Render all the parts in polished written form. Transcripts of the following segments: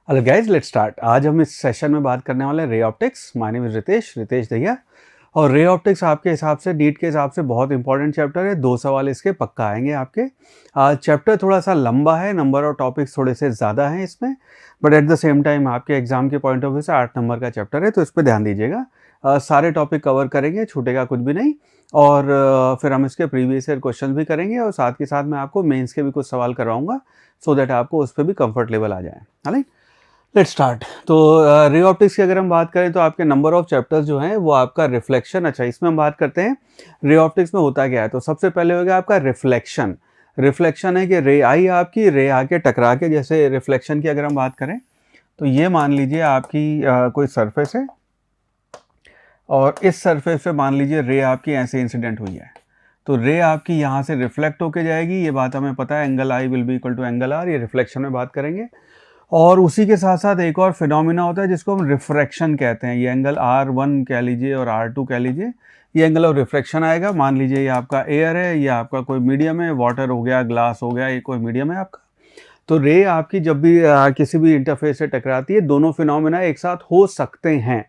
Hello guys, let's start. आज हम इस सेशन में बात करने वाले हैं ray optics. My name is Ritesh Dahiya. और रे ऑप्टिक्स आपके हिसाब से, नीट के हिसाब से बहुत इंपॉर्टेंट चैप्टर है। 2 सवाल इसके पक्का आएंगे आपके। चैप्टर थोड़ा सा लंबा है, नंबर और टॉपिक्स थोड़े से ज़्यादा हैं इसमें, but at the same time आपके एग्जाम के पॉइंट ऑफ व्यू से 8 नंबर का चैप्टर है, तो इस पर ध्यान दीजिएगा। सारे टॉपिक कवर करेंगे, छूटेगा कुछ भी नहीं। और फिर हम इसके प्रीवियस ईयर क्वेश्चन भी करेंगे, और साथ के साथ मैं आपको मेंस के भी कुछ सवाल करवाऊंगा, सो दैट आपको उस पर भी कंफर्टेबल आ जाए। Right, let's start. तो रे ऑप्टिक्स की अगर हम बात करें तो आपके नंबर ऑफ चैप्टर्स जो हैं वो आपका रिफ्लेक्शन। अच्छा, इसमें हम बात करते हैं रे ऑप्टिक्स में होता क्या है। तो सबसे पहले हो गया आपका रिफ्लेक्शन। रिफ्लेक्शन है कि रे आई आपकी, रे आके टकरा के, जैसे रिफ्लेक्शन की अगर हम बात करें तो ये मान लीजिए आपकी कोई सरफेस है, और इस सरफेस पे मान लीजिए रे आपकी ऐसे इंसिडेंट हुई है, तो रे आपकी यहाँ से रिफ्लेक्ट होके जाएगी। ये बात हमें पता है, angle i will be equal to angle r, ये रिफ्लेक्शन में बात करेंगे। और उसी के साथ साथ एक और फिनोमिना होता है जिसको हम रिफ्रैक्शन कहते हैं। ये एंगल R1 कह लीजिए और R2 कह लीजिए, ये एंगल ऑफ रिफ्रैक्शन आएगा। मान लीजिए ये आपका एयर है, ये आपका कोई मीडियम है, वाटर हो गया, ग्लास हो गया, ये कोई मीडियम है आपका। तो रे आपकी जब भी किसी भी इंटरफेस से टकराती है, दोनों फिनोमिना एक साथ हो सकते हैं।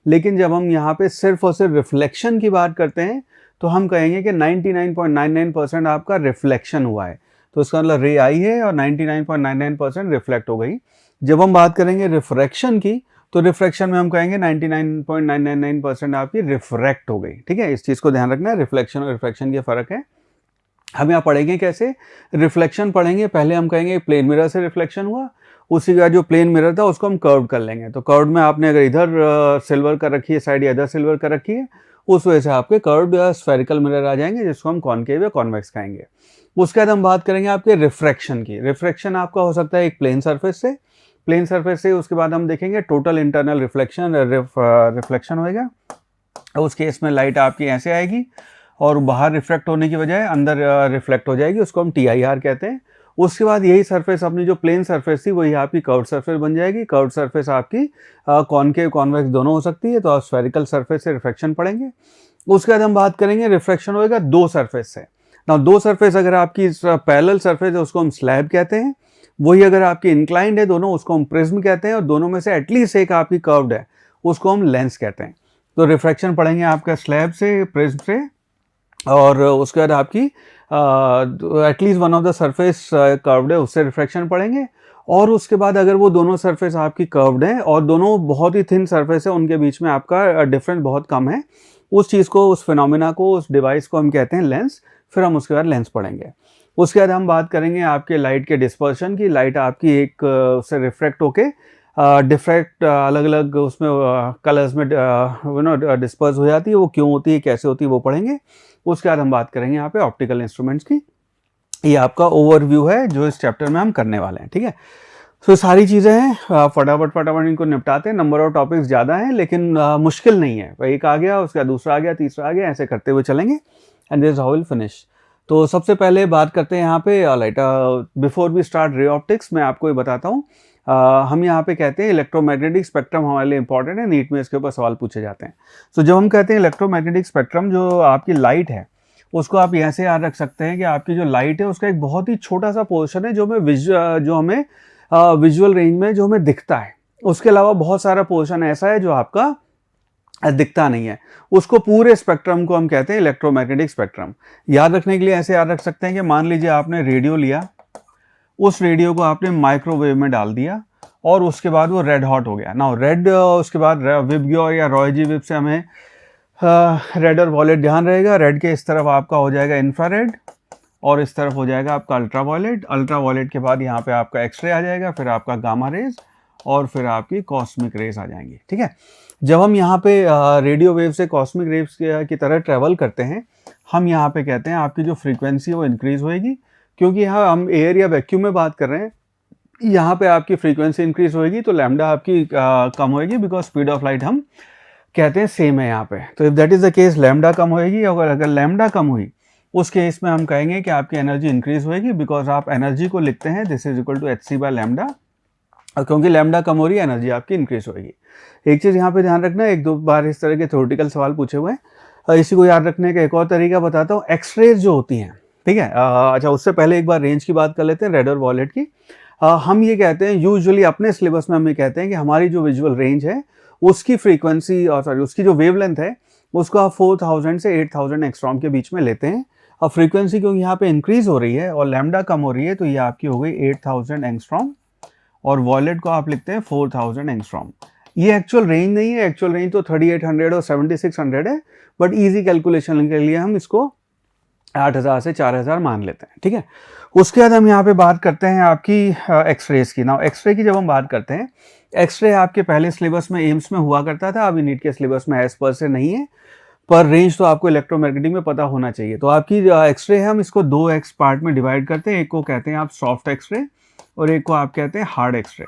लेकिन जब हम यहाँ पे सिर्फ और सिर्फ रिफ्लेक्शन की बात करते हैं तो हम कहेंगे कि 99.99% आपका रिफ्लेक्शन हुआ है, तो इसका मतलब रे आई है और 99.99% रिफ्लेक्ट हो गई। जब हम बात करेंगे रिफ्रैक्शन की, तो रिफ्रैक्शन में हम कहेंगे 99.999% आपकी रिफ्रैक्ट हो गई। ठीक है, इस चीज़ को ध्यान रखना है, रिफ्लेक्शन और रिफ्रैक्शन के फ़र्क है। हम यहाँ पढ़ेंगे कैसे रिफ्लेक्शन पढ़ेंगे। पहले हम कहेंगे प्लेन मिरर से रिफ्लेक्शन हुआ, उसी का जो प्लेन मिरर था उसको हम कर्व कर लेंगे। तो कर्व में आपने अगर इधर सिल्वर कर रखी है साइड या इधर सिल्वर कर रखी है, उस वजह से आपके कर्व या स्फेरिकल मिरर आ जाएंगे, जिसको हम कॉनकेव या कॉन्वेक्स कहेंगे। उसके बाद हम बात करेंगे आपके रिफ्रैक्शन की। रिफ्रैक्शन आपका हो सकता है एक प्लेन सरफेस से, उसके बाद हम देखेंगे टोटल इंटरनल रिफ्लेक्शन रिफ्लेक्शन होएगा। उस केस में लाइट आपकी ऐसे आएगी और बाहर रिफ्लेक्ट होने की बजाय अंदर रिफ्लेक्ट हो जाएगी, उसको हम TIR कहते हैं। उसके बाद यही सरफेस, अपनी जो प्लेन सरफेस थी वही आपकी कर्व सरफेस बन जाएगी। कर्व सरफेस आपकी कॉनकेव कॉन्वेक्स दोनों हो सकती है, तो आप स्फेरिकल सरफेस से रिफ्लेक्शन पढ़ेंगे। उसके बाद हम बात करेंगे रिफ्लेक्शन होएगा दो सरफेस से। ना दो सरफेस अगर आपकी पैरेलल सरफेस है उसको हम स्लैब कहते हैं, वही अगर आपकी इंक्लाइंड है दोनों, उसको हम प्रिज्म कहते हैं, और दोनों में से एटलीस्ट एक आपकी कर्व्ड है, उसको हम लेंस कहते हैं। तो रिफ्रैक्शन पढ़ेंगे आपका स्लैब से, प्रिज्म से, और उसके बाद आपकी at least one of the surface curved है, उससे रिफ्रैक्शन पढ़ेंगे। और उसके बाद अगर वो दोनों सरफेस आपकी कर्व्ड हैं और दोनों बहुत ही थिन सरफेस है, उनके बीच में आपका डिफरेंस बहुत कम है, उस चीज़ को, उस फिनोमिना को, उस डिवाइस को हम कहते हैं लेंस। फिर हम उसके बाद लेंस पढ़ेंगे। उसके बाद हम बात करेंगे आपके लाइट के डिस्पर्शन की। लाइट आपकी एक उससे रिफ्रैक्ट होके डिफ्रैक्ट अलग अलग उसमें कलर्स में डिस्पर्स हो जाती है, वो क्यों होती है, कैसे होती है, वो पढ़ेंगे। उसके बाद हम बात करेंगे यहाँ पे ऑप्टिकल इंस्ट्रूमेंट्स की। ये आपका ओवरव्यू है जो इस चैप्टर में हम करने वाले हैं। ठीक है, तो सारी चीज़ें हैं, फटाफट इनको निपटाते हैं। नंबर ऑफ टॉपिक्स ज़्यादा हैं लेकिन मुश्किल नहीं है। एक आ गया, उसका दूसरा आ गया, तीसरा आ गया, ऐसे करते हुए चलेंगे, and this how will finish. तो सबसे पहले बात करते हैं यहाँ पे light. Before we start ray optics, मैं आपको ये बताता हूँ, हम यहाँ पे कहते हैं इलेक्ट्रोमैग्नेटिक स्पेक्ट्रम हमारे लिए इंपॉर्टेंट है, नीट में इसके ऊपर सवाल पूछे जाते हैं। तो जब हम कहते हैं इलेक्ट्रोमैग्नेटिक स्पेक्ट्रम, जो आपकी लाइट है उसको आप ऐसे याद रख सकते हैं कि आपकी जो लाइट है उसका एक बहुत ही छोटा सा पोर्शन है जो हमें विजुअल रेंज में जो हमें दिखता है। उसके अलावा बहुत सारा पोर्शन ऐसा है जो आपका दिखता नहीं है। उसको पूरे स्पेक्ट्रम को हम कहते हैं इलेक्ट्रोमैग्नेटिक स्पेक्ट्रम। याद रखने के लिए ऐसे याद रख सकते हैं कि मान लीजिए आपने रेडियो लिया, उस रेडियो को आपने माइक्रोवेव में डाल दिया और उसके बाद वो रेड हॉट हो गया ना। रेड, उसके बाद विबग्योर या रॉयजी विब से हमें रेड और वॉयलेट ध्यान रहेगा। रेड के इस तरफ आपका हो जाएगा इंफ्रारेड और इस तरफ हो जाएगा आपका अल्ट्रावायलेट। अल्ट्रावायलेट के बाद यहाँ पे आपका एक्सरे आ जाएगा, फिर आपका गामा रेज और फिर आपकी कॉस्मिक रेज आ जाएंगी। ठीक है, जब हम यहाँ पे रेडियो वेव से कॉस्मिक रेज की तरह ट्रेवल करते हैं, हम यहाँ पे कहते हैं आपकी जो फ्रीक्वेंसी है वो इंक्रीज होएगी, क्योंकि यहाँ हम एयर या वैक्यूम में बात कर रहे हैं। यहाँ पे आपकी फ्रीक्वेंसी इंक्रीज होएगी तो लैम्डा आपकी कम होएगी, बिकॉज स्पीड ऑफ लाइट हम कहते हैं सेम है यहाँ पे। तो if that is the case, lambda कम होएगी। अगर लैम्डा कम हुई उस केस में हम कहेंगे कि आपकी एनर्जी इंक्रीज होएगी, बिकॉज आप एनर्जी को लिखते हैं दिस इज इक्वल टू hc/लैम्डा, और क्योंकि लैम्डा कम हो रही है एनर्जी आपकी इंक्रीज होएगी। एक चीज़ यहाँ पे ध्यान रखना, एक दो बार इस तरह के थ्योरेटिकल सवाल पूछे हुए हैं, इसी को याद रखने का एक और तरीका बताता हूँ। एक्सरेज जो होती हैं, ठीक है, अच्छा उससे पहले एक बार रेंज की बात कर लेते हैं, रेड और वॉयलेट की। हम ये कहते हैं यूजुअली अपने सिलेबस में हम ये कहते हैं कि हमारी जो विजुअल रेंज है उसकी फ्रीक्वेंसी और सॉरी उसकी जो वेवलेंथ है उसको आप 4000 से 8000 एंगस्ट्रॉम के बीच में लेते हैं। अब फ्रीक्वेंसी क्योंकि यहाँ पे इंक्रीज हो रही है और लैम्डा कम हो रही है तो ये आपकी हो गई 8000 एंगस्ट्रॉम और वॉयलेट को आप लिखते हैं 4000 एंगस्ट्रॉम। ये एक्चुअल रेंज नहीं है, एक्चुअल रेंज तो 3800 और 7600 है, बट इजी कैलकुलेशन के लिए हम इसको 8000 से 4000 मान लेते हैं, ठीक है। उसके बाद हम यहाँ पे बात करते हैं आपकी एक्सरेज की। नाउ एक्सरे की जब हम बात करते हैं, एक्सरे आपके पहले सिलेबस में एम्स में हुआ करता था, अभी नीट के सिलेबस में एज पर से नहीं है, पर रेंज तो आपको इलेक्ट्रोमैग्नेटिक में पता होना चाहिए। तो आपकी एक्सरे है हम इसको 2 एक्स पार्ट में डिवाइड करते हैं, एक को कहते हैं आप सॉफ्ट एक्सरे और एक को आप कहते हैं हार्ड एक्सरे।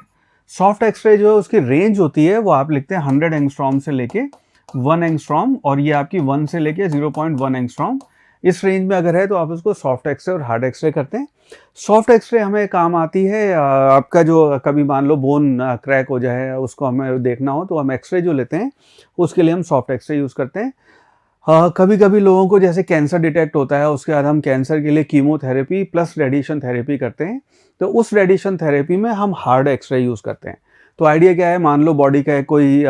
सॉफ्ट एक्सरे जो है उसकी रेंज होती है वो आप लिखते हैं 100 एंगस्ट्रॉम से लेके 1 एंगस्ट्रॉम और ये आपकी 1 से लेके 0.1 एंगस्ट्रॉम, इस रेंज में अगर है तो आप उसको सॉफ्ट एक्सरे और हार्ड एक्सरे करते हैं। सॉफ्ट एक्सरे हमें काम आती है आपका जो कभी मान लो बोन क्रैक हो जाए उसको हमें देखना हो तो हम एक्सरे जो लेते हैं उसके लिए हम सॉफ्ट एक्सरे यूज़ करते हैं। कभी कभी लोगों को जैसे कैंसर डिटेक्ट होता है उसके बाद हम कैंसर के लिए कीमोथेरेपी प्लस रेडिएशन थेरेपी करते हैं, तो उस रेडिएशन थेरेपी में हम हार्ड एक्सरे यूज़ करते हैं। तो आइडिया क्या है, मान लो बॉडी का कोई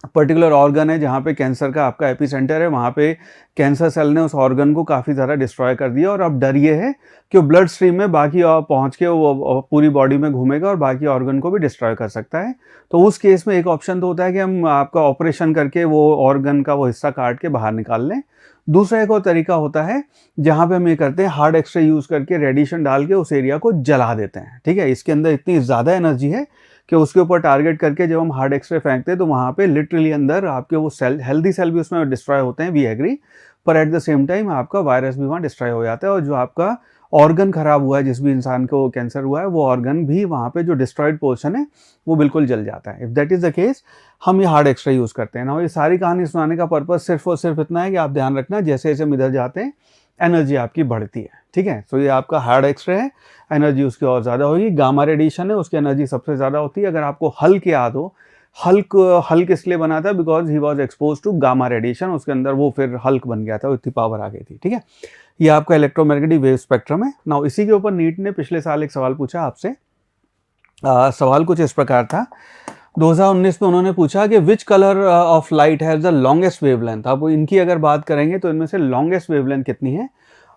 पर्टिकुलर ऑर्गन है जहाँ पे कैंसर का आपका एपिसेंटर है, वहाँ पे कैंसर सेल ने उस ऑर्गन को काफ़ी ज़्यादा डिस्ट्रॉय कर दिया और अब डर ये है कि वो ब्लड स्ट्रीम में बाकी पहुँच के वो पूरी बॉडी में घूमेगा और बाकी ऑर्गन को भी डिस्ट्रॉय कर सकता है। तो उस केस में एक ऑप्शन तो होता है कि हम आपका ऑपरेशन करके वो ऑर्गन का वो हिस्सा काट के बाहर निकाल लें। दूसरा एक और तरीका होता है जहाँ पे हम ये करते हैं हार्ड एक्सरे यूज़ करके रेडिएशन डाल के उस एरिया को जला देते हैं, ठीक है। इसके अंदर इतनी ज़्यादा एनर्जी है कि उसके ऊपर टारगेट करके जब हम हार्ड एक्सरे फेंकते हैं तो वहाँ पे लिटरली अंदर आपके वो सेल, हेल्दी सेल भी उसमें डिस्ट्रॉय होते हैं, वी एग्री, पर एट द सेम टाइम आपका वायरस भी वहाँ डिस्ट्रॉय हो जाता है और जो आपका ऑर्गन खराब हुआ है, जिस भी इंसान को कैंसर हुआ है, वो ऑर्गन भी वहाँ पे जो डिस्ट्रॉयड पोर्शन है वो बिल्कुल जल जाता है। If that is the case हम ये हार्ड एक्सरे यूज़ करते हैं ना। ये सारी कहानी सुनाने का पर्पज़ सिर्फ और सिर्फ इतना है कि आप ध्यान रखना जैसे जैसे हम इधर जाते हैं एनर्जी आपकी बढ़ती है, ठीक है। तो ये आपका हार्ड एक्सरे है, एनर्जी उसकी और ज़्यादा होगी। गामा रेडिएशन है, उसकी एनर्जी सबसे ज़्यादा होती है। अगर आपको हल्क याद हो, हल्क इसलिए बना था because he was exposed to gamma radiation, उसके अंदर वो फिर हल्क बन गया था, इतनी पावर आ गई थी, ठीक है। ये आपका इलेक्ट्रोमैग्नेटिक वेव स्पेक्ट्रम है। नाउ इसी के ऊपर नीट ने पिछले साल एक सवाल पूछा आपसे। सवाल कुछ इस प्रकार था, 2019 में उन्होंने पूछा कि which colour of light has the longest wavelength. अब इनकी अगर बात करेंगे तो इनमें से लॉन्गेस्ट वेवलेंथ कितनी है,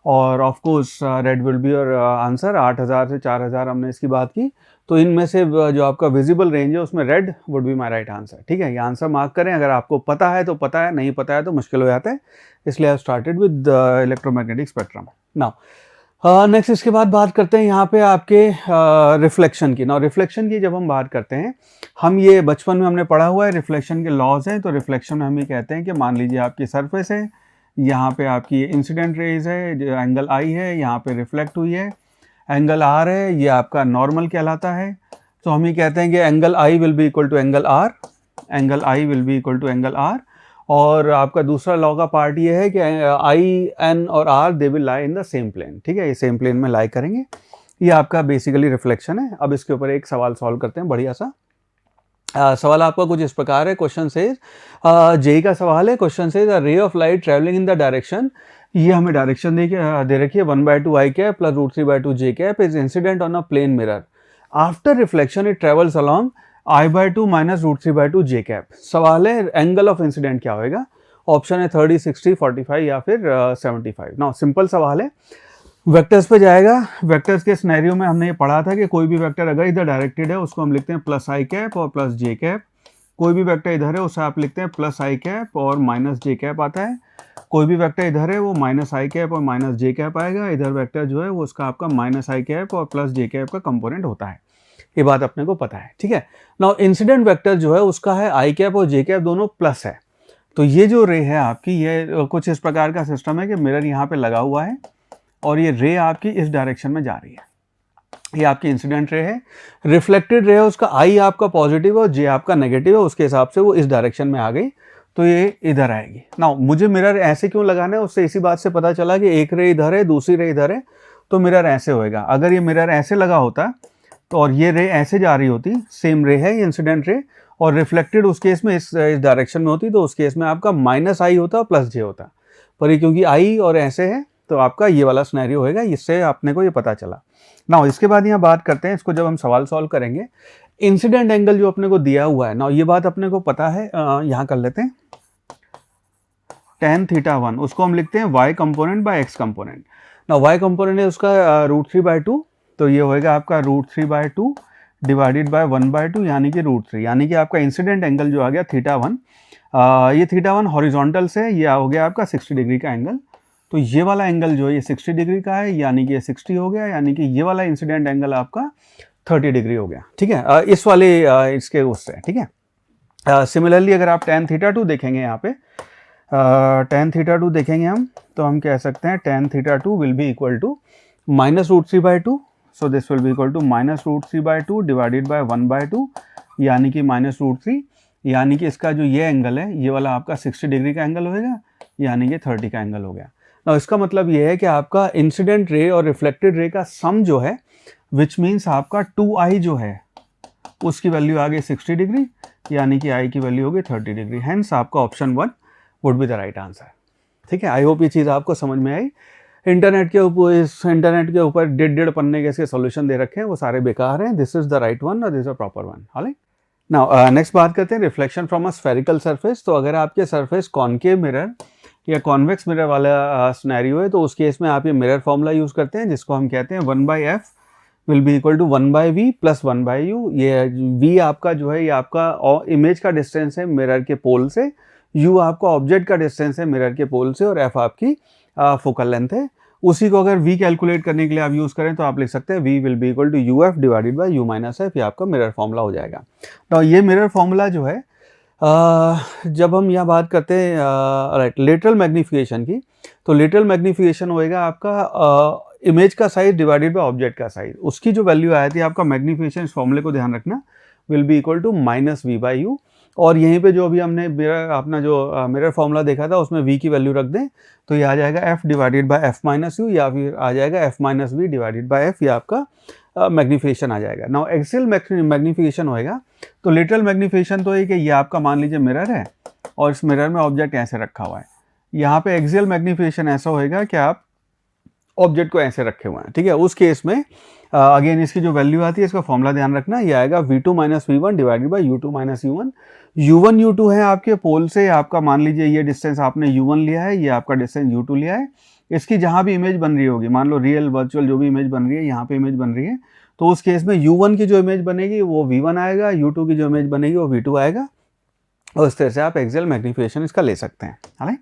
और of course red will be your answer. 8000 से 4000 हमने इसकी बात की, तो इनमें से जो आपका विजिबल रेंज है उसमें red would be my right answer, ठीक है। ये आंसर मार्क करें, अगर आपको पता है तो पता है, नहीं पता है तो मुश्किल हो जाता है, इसलिए I started with electromagnetic spectrum. Now next इसके बाद बात करते हैं यहाँ पे आपके रिफ्लेक्शन की। नाउ रिफ्लेक्शन की जब हम बात करते हैं, हम ये बचपन में हमने पढ़ा हुआ है, रिफ्लेक्शन के लॉज हैं। तो रिफ्लेक्शन में हम ये कहते हैं कि मान लीजिए आपकी सरफेस है, यहाँ पे आपकी इंसिडेंट रेज है, जो एंगल आई है, यहाँ पे रिफ्लेक्ट हुई है, एंगल आर है, ये आपका नॉर्मल कहलाता है। तो हम ये कहते हैं कि angle i will be equal to angle r, angle i will be equal to angle r. और आपका दूसरा लॉ का पार्ट ये है कि आई, एन और r they will lie in the same plane, ठीक है, ये सेम प्लेन में लाई करेंगे। ये आपका बेसिकली रिफ्लेक्शन है। अब इसके ऊपर एक सवाल सॉल्व करते हैं, बढ़िया सा। सवाल आपका कुछ इस प्रकार है, क्वेश्चन से जेई का सवाल है। क्वेश्चन से ray of light travelling in the direction, ये हमें डायरेक्शन दे रखी है 1/2 I cap plus √3/2 J cap is incident on a plane mirror. After reflection it travels along I/2 minus √3/2 J cap. सवाल है एंगल ऑफ इंसिडेंट क्या होएगा। Option है 30, 60, 45 या फिर 75। नाउ सिंपल सवाल है, वेक्टर्स पे जाएगा। वेक्टर्स के सिनेरियो में हमने ये पढ़ा था कि कोई भी वेक्टर अगर इधर डायरेक्टेड है उसको हम लिखते हैं प्लस आई कैप और प्लस जे कैप। कोई भी वेक्टर इधर है उसे आप लिखते हैं प्लस आई कैप और माइनस जे कैप आता है। कोई भी वेक्टर इधर है वो माइनस आई कैप और माइनस जे कैप आएगा। इधर वेक्टर जो है वो उसका आपका माइनस आई कैप और प्लस जे कैप का कंपोनेंट होता है। ये बात अपने को पता है, ठीक है। नाउ इंसिडेंट वेक्टर जो है उसका है आई कैप और जे कैप दोनों प्लस है। तो ये जो रे है आपकी, ये कुछ इस प्रकार का सिस्टम है कि मिरर यहाँ पे लगा हुआ है और ये रे आपकी इस डायरेक्शन में जा रही है। ये आपकी इंसिडेंट रे है। रिफ्लेक्टेड रे है, उसका आई आपका पॉजिटिव और जे आपका नेगेटिव है, उसके हिसाब से वो इस डायरेक्शन में आ गई तो ये इधर आएगी। नाउ मुझे मिरर ऐसे क्यों लगाना है, उससे इसी बात से पता चला कि एक रे इधर है, दूसरी रे इधर है, तो मिरर ऐसे होएगा। अगर ये मिरर ऐसे लगा होता तो और ये रे ऐसे जा रही होती, सेम रे है ये इंसिडेंट रे, और रिफ्लेक्टेड उस केस में इस डायरेक्शन में होती, तो उस केस में आपका माइनस आई होता और प्लस जे होता। पर ये क्योंकि आई और ऐसे है तो आपका ये वाला सिनेरियो होएगा, इससे आपने को ये पता चला। नाउ इसके बाद यहाँ बात करते हैं, इसको जब हम सवाल सॉल्व करेंगे, इंसिडेंट एंगल जो अपने को दिया हुआ है, नाउ ये बात अपने को पता है, यहाँ कर लेते हैं tan थीटा 1, उसको हम लिखते हैं y component by x component. Now y component है उसका √3/2, तो ये होएगा आपका √3/2 डिवाइडेड बाय 1/2 यानी कि √3, यानी कि आपका इंसिडेंट एंगल जो आ गया थीटा 1, ये थीटा 1 हॉरिजॉन्टल से ये हो गया आपका 60 डिग्री का एंगल। तो ये वाला एंगल जो है ये 60 डिग्री का है, यानी कि ये 60 हो गया, यानी कि ये वाला इंसिडेंट एंगल आपका 30 डिग्री हो गया। ठीक है, इस वाले इसके उससे, ठीक है। सिमिलरली अगर आप tan थीटा 2 देखेंगे, यहाँ पे tan थीटा 2 देखेंगे हम, तो हम कह सकते हैं tan theta 2 will be equal to -√3/2, so this will be equal to -√3/2 divided by 1/2 यानी कि -√3, यानी कि इसका जो ये एंगल है ये वाला आपका 60 डिग्री का एंगल होएगा, यानी कि 30 का एंगल हो गया। now इसका मतलब ये है कि आपका इंसिडेंट रे और रिफ्लेक्टेड रे का सम जो है, विच मीन्स आपका 2i जो है उसकी वैल्यू आ गई 60 डिग्री, यानी कि i की वैल्यू हो गई 30 डिग्री। हेंस आपका option 1 would be the right answer. ठीक है, आई होप ये चीज़ आपको समझ में आई। इंटरनेट के ऊपर 1.5 पन्ने के इसके सॉल्यूशन दे रखे हैं, वो सारे बेकार हैं। This is the right one और this is a proper one. Alright, now next बात करते हैं reflection from a spherical surface. तो अगर आपके सरफेस कॉनकेव मिरर या कॉन्वेक्स मिरर वाला सिनेरियो है, तो उस केस में आप ये मिरर फॉर्मूला यूज़ करते हैं, जिसको हम कहते हैं 1/f will be equal to 1/v plus 1/u। ये v आपका जो है ये आपका इमेज का डिस्टेंस है मिरर के पोल से, u आपका ऑब्जेक्ट का डिस्टेंस है मिरर के पोल से, और f आपकी फोकल लेंथ है। उसी को अगर v कैलकुलेट करने के लिए आप यूज़ करें तो आप लिख सकते हैं v will be equal to uf divided by u minus f, ये आपका मिरर फॉर्मूला हो जाएगा। तो ये मिरर फॉर्मूला जो है जब हम यहाँ बात करते हैं राइट लेटरल मैग्नीफिकेशन की, तो लेटरल मैग्नीफिकेशन होएगा आपका इमेज का साइज डिवाइडेड बाय ऑब्जेक्ट का साइज। उसकी जो वैल्यू आई थी आपका मैग्नीफिकेशन, इस फॉर्मूले को ध्यान रखना, will be equal to -v/u। और यहीं पे जो अभी हमने अपना जो मिरर फॉर्मूला देखा था उसमें v की वैल्यू रख दें, तो ये आ जाएगा f divided by f minus u, या फिर आ जाएगा f minus v divided by f, ये आपका मैग्नीफिकेशन आ जाएगा। नाउ एक्सियल मैग्नीफिकेशन होएगा, तो लेटरल मैग्नीफिकेशन तो है कि ये आपका मान लीजिए मिरर है और इस मिरर में ऑब्जेक्ट ऐसे रखा हुआ है। यहाँ पे एक्सियल मैग्नीफिकेशन ऐसा होएगा कि आप ऑब्जेक्ट को ऐसे रखे हुए हैं। ठीक है, उस केस में अगेन इसकी जो वैल्यू आती है, इसका फॉर्मूला ध्यान रखना, ये आएगा v2 minus v1 divided by u2 minus u1। u1 u2 है आपके पोल से, आपका मान लीजिए ये डिस्टेंस आपने u1 लिया है, ये आपका डिस्टेंस u2 लिया है। इसकी जहाँ भी इमेज बन रही होगी, मान लो रियल वर्चुअल जो भी इमेज बन रही है, यहाँ पे इमेज बन रही है, तो उस केस में u1 की जो इमेज बनेगी वो v1 आएगा, u2 की जो इमेज बनेगी वो v2 आएगा, और इस तरह से आप एक्सियल मैग्नीफिकेशन इसका ले सकते हैं। ऑलराइट,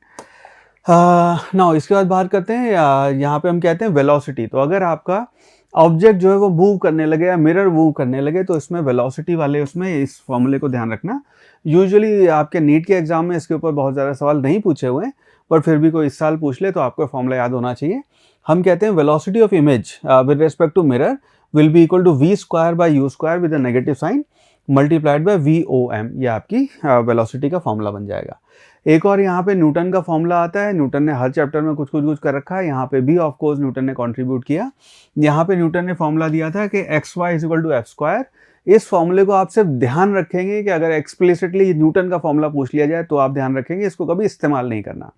नाउ इसके बाद बात करते हैं यहाँ पे हम कहते हैं वेलोसिटी। तो अगर आपका ऑब्जेक्ट जो है वो मूव करने लगे या मिरर मूव करने लगे, तो इसमें वेलोसिटी वाले उसमें इस फॉर्मूले को ध्यान रखना। यूजुअली आपके नीट के एग्जाम में इसके ऊपर बहुत ज़्यादा सवाल नहीं पूछे हुए हैं, बट फिर भी कोई इस साल पूछ ले तो आपको फॉर्मूला याद होना चाहिए। हम कहते हैं velocity of image with respect to mirror will be equal to v² by u² with a negative sign multiplied by VOM, ये आपकी वेलोसिटी का फॉर्मूला बन जाएगा। एक और यहाँ पे न्यूटन का फॉर्मूला आता है, न्यूटन ने हर चैप्टर में कुछ कर रखा है, यहाँ पे भी ऑफ कोर्स न्यूटन ने कंट्रीब्यूट किया। यहाँ पे न्यूटन ने फॉर्मूला दिया था कि xy = f²। इस फॉर्मूले को आप सिर्फ ध्यान रखेंगे कि अगर एक्सप्लिसिटली न्यूटन का फॉर्मूला पूछ लिया जाए तो आप ध्यान रखेंगे, इसको कभी इस्तेमाल नहीं करना।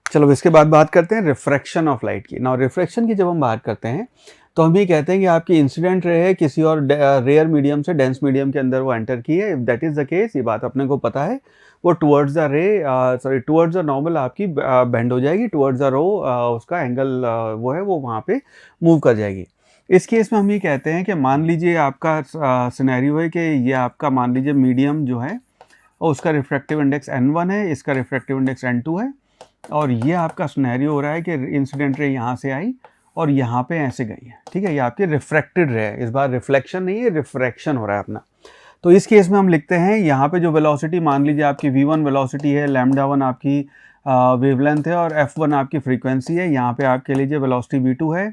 चलो इसके बाद बात करते हैं रिफ्रैक्शन ऑफ लाइट की। नाउ रिफ्रैक्शन की जब हम बात करते हैं तो हम ये कहते हैं कि आपकी इंसिडेंट रे है किसी और रेयर मीडियम से डेंस मीडियम के अंदर वो एंटर की है। If that is the case, ये बात अपने को पता है, वो टुवर्ड्स द रे टुवर्ड्स द नॉर्मल आपकी बेंड हो जाएगी, टुवर्ड्स द रो उसका एंगल वो है वो वहाँ पे मूव कर जाएगी। इस केस में हम ये कहते हैं कि मान लीजिए आपका सिनेरियो है कि ये आपका मान लीजिए मीडियम जो है और उसका रिफ्रैक्टिव इंडेक्स n1 है, इसका रिफ्रैक्टिव इंडेक्स n2 है, और ये आपका सिनेरियो हो रहा है कि इंसिडेंट रे यहाँ से आई और यहाँ पे ऐसे गई है। ठीक है, ये आपकी रिफ्रैक्टेड रे है, इस बार रिफ्लेक्शन नहीं है, रिफ्रैक्शन हो रहा है अपना। तो इस केस में हम लिखते हैं यहाँ पे जो वेलोसिटी मान लीजिए आपकी v1 वेलोसिटी है, λ1 आपकी वेवलेंथ है और f1 आपकी फ्रीक्वेंसी है। यहाँ पे आपके लीजिए वेलोसिटी v2 है,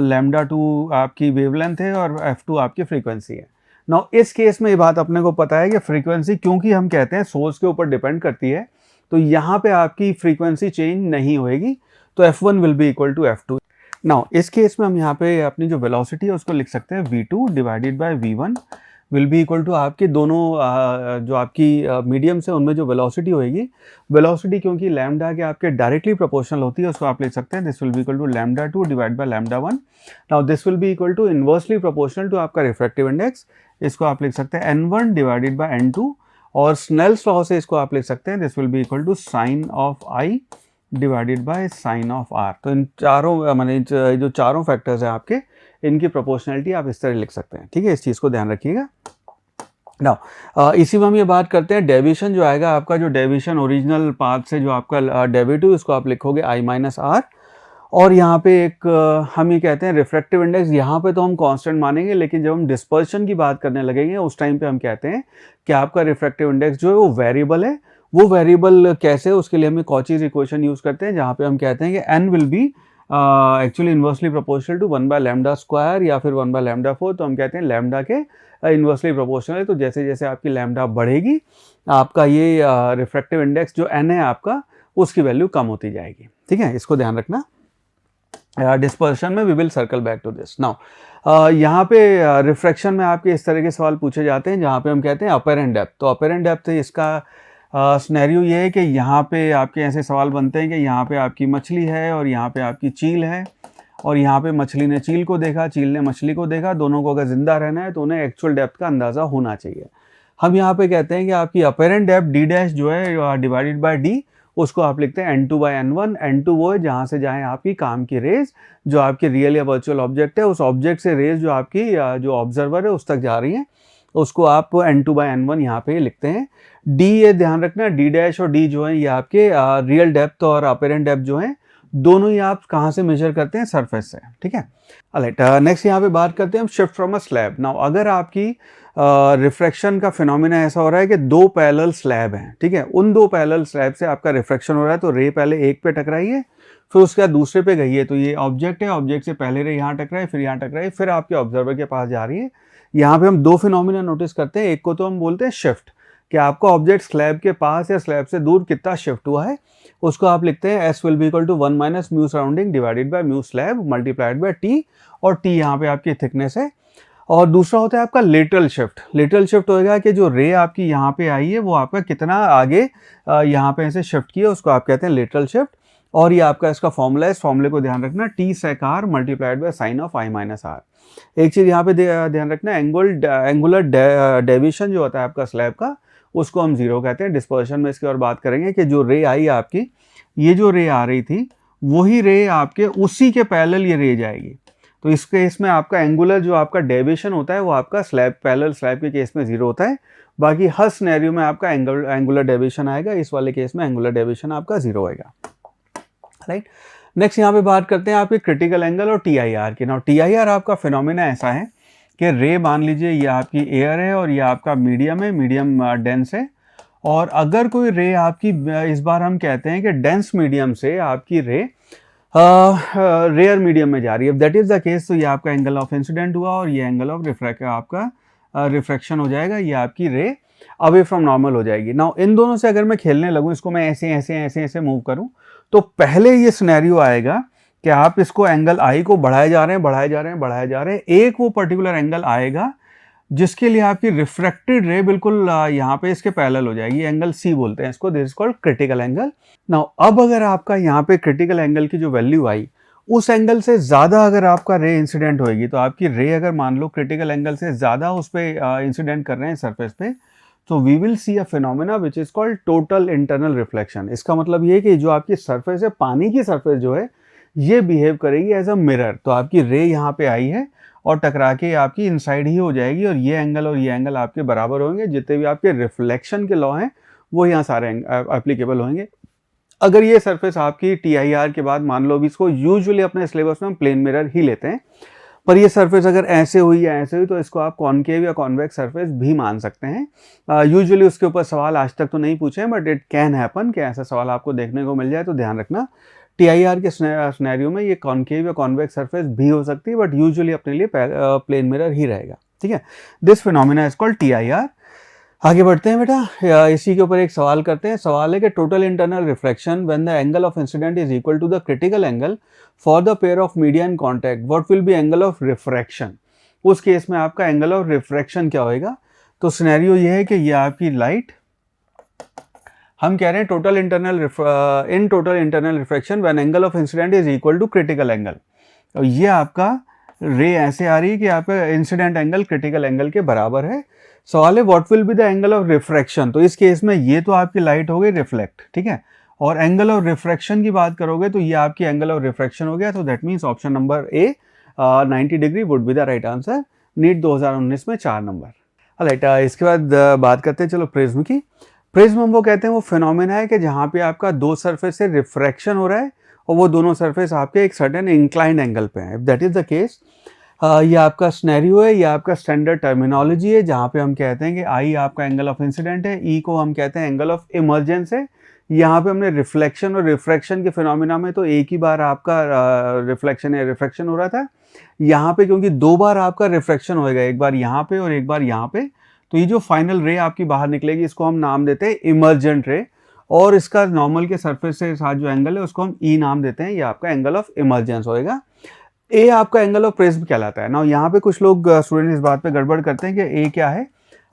λ2 आपकी वेवलेंथ है और f2 आपकी फ्रीक्वेंसी है। नाउ इस केस में ये बात अपने को पता है कि फ्रीक्वेंसी क्योंकि हम कहते हैं सोर्स के ऊपर डिपेंड करती है, तो यहाँ पे आपकी फ्रीक्वेंसी चेंज नहीं होएगी, तो f1 will be equal to f2। Now इस केस में हम यहाँ पे अपनी जो वेलोसिटी है उसको लिख सकते हैं v2 divided by v1 will be equal to आपके दोनों जो आपकी मीडियम से उनमें जो वेलोसिटी होएगी, वेलोसिटी क्योंकि लैम्डा के आपके डायरेक्टली प्रोपोर्शनल होती है, उसको आप लिख सकते हैं this will be equal to lambda 2 divide by lambda 1। Now this will be equal to inversely proportional to आपका रिफ्रैक्टिव इंडेक्स, इसको आप लिख सकते हैं n1 डिवाइडेड बाय n2, और स्नेल्स लॉ से इसको आप लिख सकते हैं this will be equal to sine of i divided by sine of r. तो इन चारों माने जो चारों फैक्टर्स हैं आपके, इनकी प्रोपोर्शनलिटी आप इस तरह लिख सकते हैं, ठीक है, इस चीज़ को ध्यान रखिएगा। नाउ इसी में हम ये बात करते हैं डेविएशन जो आएगा आपका, जो डेविएशन ओरिजिनल पाथ से जो आपका डेरिवेटिव, इसको आप लिखोगे आई माइनस आर, और यहाँ पे एक हम ये कहते हैं रिफ्रैक्टिव इंडेक्स, यहाँ पे तो हम कांस्टेंट मानेंगे, लेकिन जब हम डिस्पर्शन की बात करने लगेंगे उस टाइम पे हम कहते हैं कि आपका रिफ्रैक्टिव इंडेक्स जो है वो वेरिएबल है। वो वेरिएबल कैसे, उसके लिए हमें कॉचीज इक्वेशन यूज़ करते हैं, जहाँ पे हम कहते हैं कि n will be actually inversely proportional to 1 by lambda square या फिर 1 बाय लैम्डा 4, तो हम कहते हैं लैम्डा के इन्वर्सली प्रोपोर्शनल है। तो जैसे जैसे आपकी लैम्डा बढ़ेगी, आपका ये रिफ्रैक्टिव इंडेक्स जो n है आपका, उसकी वैल्यू कम होती जाएगी, ठीक है, इसको ध्यान रखना। डिस्पर्शन में we will circle back to this. Now यहाँ पे रिफ्रैक्शन में आपके इस तरह के सवाल पूछे जाते हैं जहाँ पे हम कहते हैं अपेरेंट डेप्थ। तो अपेरेंट डेप्थ इसका सिनेरियो ये है कि यहाँ पे आपके ऐसे सवाल बनते हैं कि यहाँ पे आपकी मछली है और यहाँ पे आपकी चील है, और यहाँ पे मछली ने चील को देखा, चील ने मछली को देखा, दोनों को अगर जिंदा रहना है तो उन्हें एक्चुअल डेप्थ का अंदाज़ा होना चाहिए। हम यहाँ पे कहते हैं कि आपकी अपेरेंट डेप्थ डी डैश जो है डिवाइडेड बाय डी, उसको आप लिखते हैं n2 बाई n1। n2 वो है जहाँ से जाएँ आपकी काम की रेज, जो आपकी रियल या वर्चुअल ऑब्जेक्ट है, उस ऑब्जेक्ट से रेज जो आपकी जो ऑब्जर्वर है उस तक जा रही हैं, उसको आप n2 बाई n1 यहाँ पे लिखते हैं। d ये ध्यान रखना, d डैश और d जो है ये आपके रियल डेप्थ और अपेरेंट डेप्थ जो है, दोनों ही आप कहाँ से मेजर करते हैं, सरफेस से, ठीक है। ऑलराइट, नेक्स्ट यहाँ पे बात करते हैं हम shift from a slab. Now अगर आपकी रिफ्रैक्शन का फिनोमिना ऐसा हो रहा है कि दो पैरेलल स्लैब हैं, ठीक है, उन दो पैरेलल स्लैब से आपका रिफ्रैक्शन हो रहा है, तो रे पहले एक पे टकराई है, फिर उसके बाद दूसरे पे गई है, तो ये ऑब्जेक्ट है, ऑब्जेक्ट से पहले रे यहाँ टकराई, फिर यहाँ टकराई, फिर आपके ऑब्जर्वर के पास जा रही है। यहाँ पे हम दो फिनोमिना नोटिस करते हैं, एक को तो हम बोलते हैं शिफ्ट, कि आपका ऑब्जेक्ट स्लैब के पास या स्लैब से दूर कितना शिफ्ट हुआ है, उसको आप लिखते हैं s will be equal to 1 minus mu surrounding divided by mu slab multiplied by t, और टी यहाँ पे आपकी थिकनेस है। और दूसरा होता है आपका लेटरल शिफ्ट। लेटरल शिफ्ट होएगा कि जो रे आपकी यहाँ पे आई है वो आपका कितना आगे यहाँ पे ऐसे शिफ्ट किया, उसको आप कहते हैं लेटरल शिफ्ट। और ये आपका इसका फॉर्मूला है, इस फॉर्मूले को ध्यान रखना, t sec r multiplied by sine of i minus r. एक चीज़ यहाँ पे ध्यान रखना, एंगुलर डेविएशन जो होता है आपका स्लैब का, उसको हम जीरो कहते हैं। डिस्पर्शन में इसकी और बात करेंगे कि जो रे आई आपकी, ये जो रे आ रही थी वही रे आपके उसी के पैरेलल ये रे जाएगी। तो इस केस में आपका एंगुलर जो आपका डेविएशन होता है वो आपका स्लैब पैरेलल स्लैब के केस में जीरो होता है, बाकी हर सिनेरियो में आपका एंगुलर डेविएशन आएगा, इस वाले केस में एंगुलर डेविएशन आपका जीरो आएगा, राइट। नेक्स्ट यहाँ पे बात करते हैं आपके क्रिटिकल एंगल और TIR की। नाउ TIR आपका फिनोमिना ऐसा है कि रे मान लीजिए ये आपकी एयर है और ये आपका मीडियम है, मीडियम डेंस है, और अगर कोई रे आपकी इस बार हम कहते हैं कि डेंस मीडियम से आपकी रे रेयर मीडियम में जा रही है, दैट इज द केस, तो ये आपका एंगल ऑफ इंसिडेंट हुआ और ये एंगल ऑफ आपका रिफ्रैक्शन हो जाएगा, ये आपकी रे अवे फ्रॉम नॉर्मल हो जाएगी। नाउ इन दोनों से अगर मैं खेलने लगूँ, इसको मैं ऐसे ऐसे ऐसे ऐसे मूव करूँ, तो पहले ये सिनेरियो आएगा कि आप इसको एंगल आई को बढ़ाए जा रहे हैं, बढ़ाए जा रहे हैं, बढ़ाए जा रहे हैं, एक वो पर्टिकुलर एंगल आएगा जिसके लिए आपकी रिफ्रैक्टेड रे बिल्कुल यहाँ पे इसके पैरेलल हो जाएगी, एंगल C बोलते हैं इसको, this is called critical angle. Now अब अगर आपका यहाँ पे क्रिटिकल एंगल की जो वैल्यू आई, उस एंगल से ज़्यादा अगर आपका रे इंसिडेंट होएगी, तो आपकी रे अगर मान लो क्रिटिकल एंगल से ज़्यादा उस पर इंसिडेंट कर रहे हैं सरफेस पे, तो we will see a phenomena which is called total internal reflection. इसका मतलब ये कि जो आपकी सरफेस है, पानी की सरफेस जो है, ये बिहेव करेगी एज अ मिरर। तो आपकी रे यहाँ पे आई है और टकरा के आपकी इनसाइड ही हो जाएगी, और ये एंगल आपके बराबर होंगे, जितने भी आपके रिफ्लेक्शन के लॉ हैं वो यहाँ सारे एप्लीकेबल होंगे। अगर ये सरफेस आपकी TIR के बाद, मान लो भी इसको यूजुअली अपने सिलेबस में हम प्लेन मिरर ही लेते हैं, पर ये सरफेस अगर ऐसे हुई या ऐसे हुई, तो इसको आप कॉनकेव या कॉन्वेक्स सरफेस भी मान सकते हैं। यूजुअली उसके ऊपर सवाल आज तक तो नहीं पूछे हैं, बट इट कैन हैपन कि ऐसा सवाल आपको देखने को मिल जाए, तो ध्यान रखना TIR के सिनेरियो में ये कॉनकेव या कॉन्वेक्स सरफेस भी हो सकती है, बट यूजुअली अपने लिए प्लेन मिरर ही रहेगा, ठीक है। This phenomena is called TIR। आगे बढ़ते हैं बेटा, इसी के ऊपर एक सवाल करते हैं। सवाल है कि total internal reflection when the angle of incident is equal to the critical angle for the pair of media in contact, what will be angle of refraction. उस केस में आपका एंगल ऑफ रिफ्रैक्शन क्या होएगा? तो scenario ये है कि ये आपकी लाइट, हम कह रहे हैं total internal refraction when angle of incident is equal to critical angle. तो ये आपका रे ऐसे आ रही है कि आपका इंसिडेंट एंगल क्रिटिकल एंगल के बराबर है। सवाल है what will be the angle of refraction. तो इस केस में ये तो आपकी लाइट हो गई रिफ्लेक्ट, ठीक है, और एंगल ऑफ रिफ्रैक्शन की बात करोगे तो ये आपकी एंगल ऑफ रिफ्रैक्शन हो गया। तो that means option number A 90 degree would be the right answer, NEET 2019 में 4 नंबर। राइट, इसके बाद बात करते हैं चलो प्रिज्म की। प्रिज्म हम वो कहते हैं वो फिनोमेना है कि जहाँ पे आपका दो सरफेस से रिफ्रैक्शन हो रहा है और वो दोनों सरफेस आपके एक सर्टेन इंक्लाइंड एंगल पे हैं। If that is the case, ये आपका स्नैरियो है, ये आपका स्टैंडर्ड टर्मिनोलॉजी है, जहाँ पे हम कहते हैं कि आई आपका एंगल ऑफ इंसिडेंट है, ई को हम कहते हैं एंगल ऑफ इमर्जेंस है। यहाँ पे हमने रिफ्लेक्शन और रिफ्रैक्शन के फिनोमेना में तो एक ही बार आपका रिफ्लेक्शन या रिफ्रैक्शन हो रहा था। यहाँ पे क्योंकि दो बार आपका रिफ्रैक्शन होएगा, एक बार यहाँ पे और एक बार यहाँ पे, तो ये जो फाइनल रे आपकी बाहर निकलेगी इसको हम नाम देते हैं इमर्जेंट रे, और इसका नॉर्मल के सरफेस से साथ जो एंगल है उसको हम ई नाम देते हैं। ये आपका एंगल ऑफ इमर्जेंस होएगा। ए आपका एंगल ऑफ प्रिज्म कहलाता है ना। यहाँ पे कुछ लोग स्टूडेंट इस बात पे गड़बड़ करते हैं कि ए क्या है।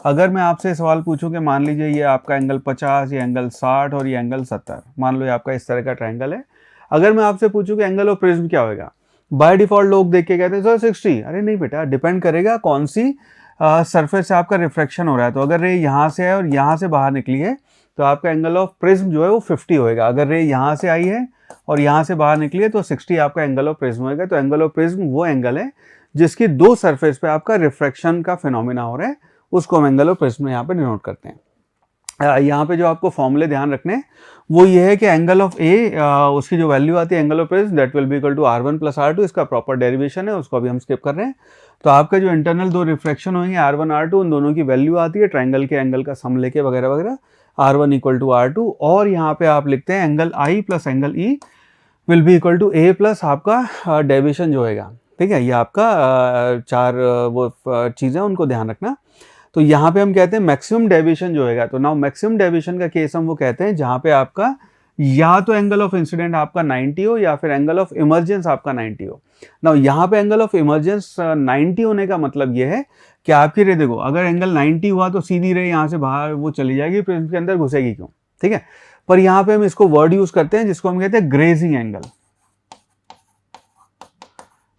अगर मैं आपसे सवाल पूछूं कि मान लीजिए ये आपका एंगल 50, ये एंगल 60 और ये एंगल 70, मान लो ये आपका इस तरह का ट्रायंगल है। अगर मैं आपसे पूछूं कि एंगल ऑफ प्रिज्म क्या होगा, बाय डिफॉल्ट लोग देख के कहते हैं सर 60। अरे नहीं बेटा, डिपेंड करेगा कौन सी सरफेस से आपका रिफ्रैक्शन हो रहा है। तो अगर रे यहाँ से है और यहाँ से बाहर निकली है तो आपका एंगल ऑफ प्रिज्म जो है वो 50 होएगा। अगर रे यहाँ से आई है और यहाँ से बाहर निकली है तो 60 आपका एंगल ऑफ प्रिज्म होएगा। तो एंगल ऑफ प्रिज्म वो एंगल है जिसकी दो सरफेस पे आपका रिफ्रैक्शन का फिनोमिना हो रहा है, उसको हम एंगल ऑफ प्रिज्म यहाँ पे डिनोट करते हैं। यहाँ पे जो आपको फॉर्मूले ध्यान रखने हैं वो ये है कि एंगल ऑफ ए, उसकी जो वैल्यू आती है angle of prism that will be equal to R1 + R2। इसका प्रॉपर डेरिवेशन है, उसको अभी हम स्किप कर रहे हैं। तो आपका जो इंटरनल दो रिफ्रैक्शन होंगे R1 R2, उन दोनों की वैल्यू आती है ट्रायंगल के एंगल का सम लेके वगैरह वगैरह, R1 = R2। और यहाँ पे आप लिखते हैं angle I + angle E will be equal to A + आपका डेविएशन जो होएगा, ठीक है। ये आपका चार वो चीज़ें उनको ध्यान रखना। तो यहाँ पे हम कहते हैं मैक्सिमम डेविएशन जो होएगा। तो नाउ मैक्सिमम डेविएशन का केस हम वो कहते हैं जहाँ पे आपका या तो एंगल ऑफ इंसिडेंट आपका 90 हो या फिर एंगल ऑफ इमर्जेंस आपका 90 हो। नाउ यहाँ पे एंगल ऑफ इमर्जेंस 90 होने का मतलब ये है कि आपकी रे देखो, अगर एंगल 90 हुआ तो सीधी रे यहाँ से बाहर वो चली जाएगी, प्रिज्म के अंदर घुसेगी क्यों, ठीक है। पर यहाँ पे हम इसको वर्ड यूज करते हैं जिसको हम कहते हैं ग्रेजिंग एंगल।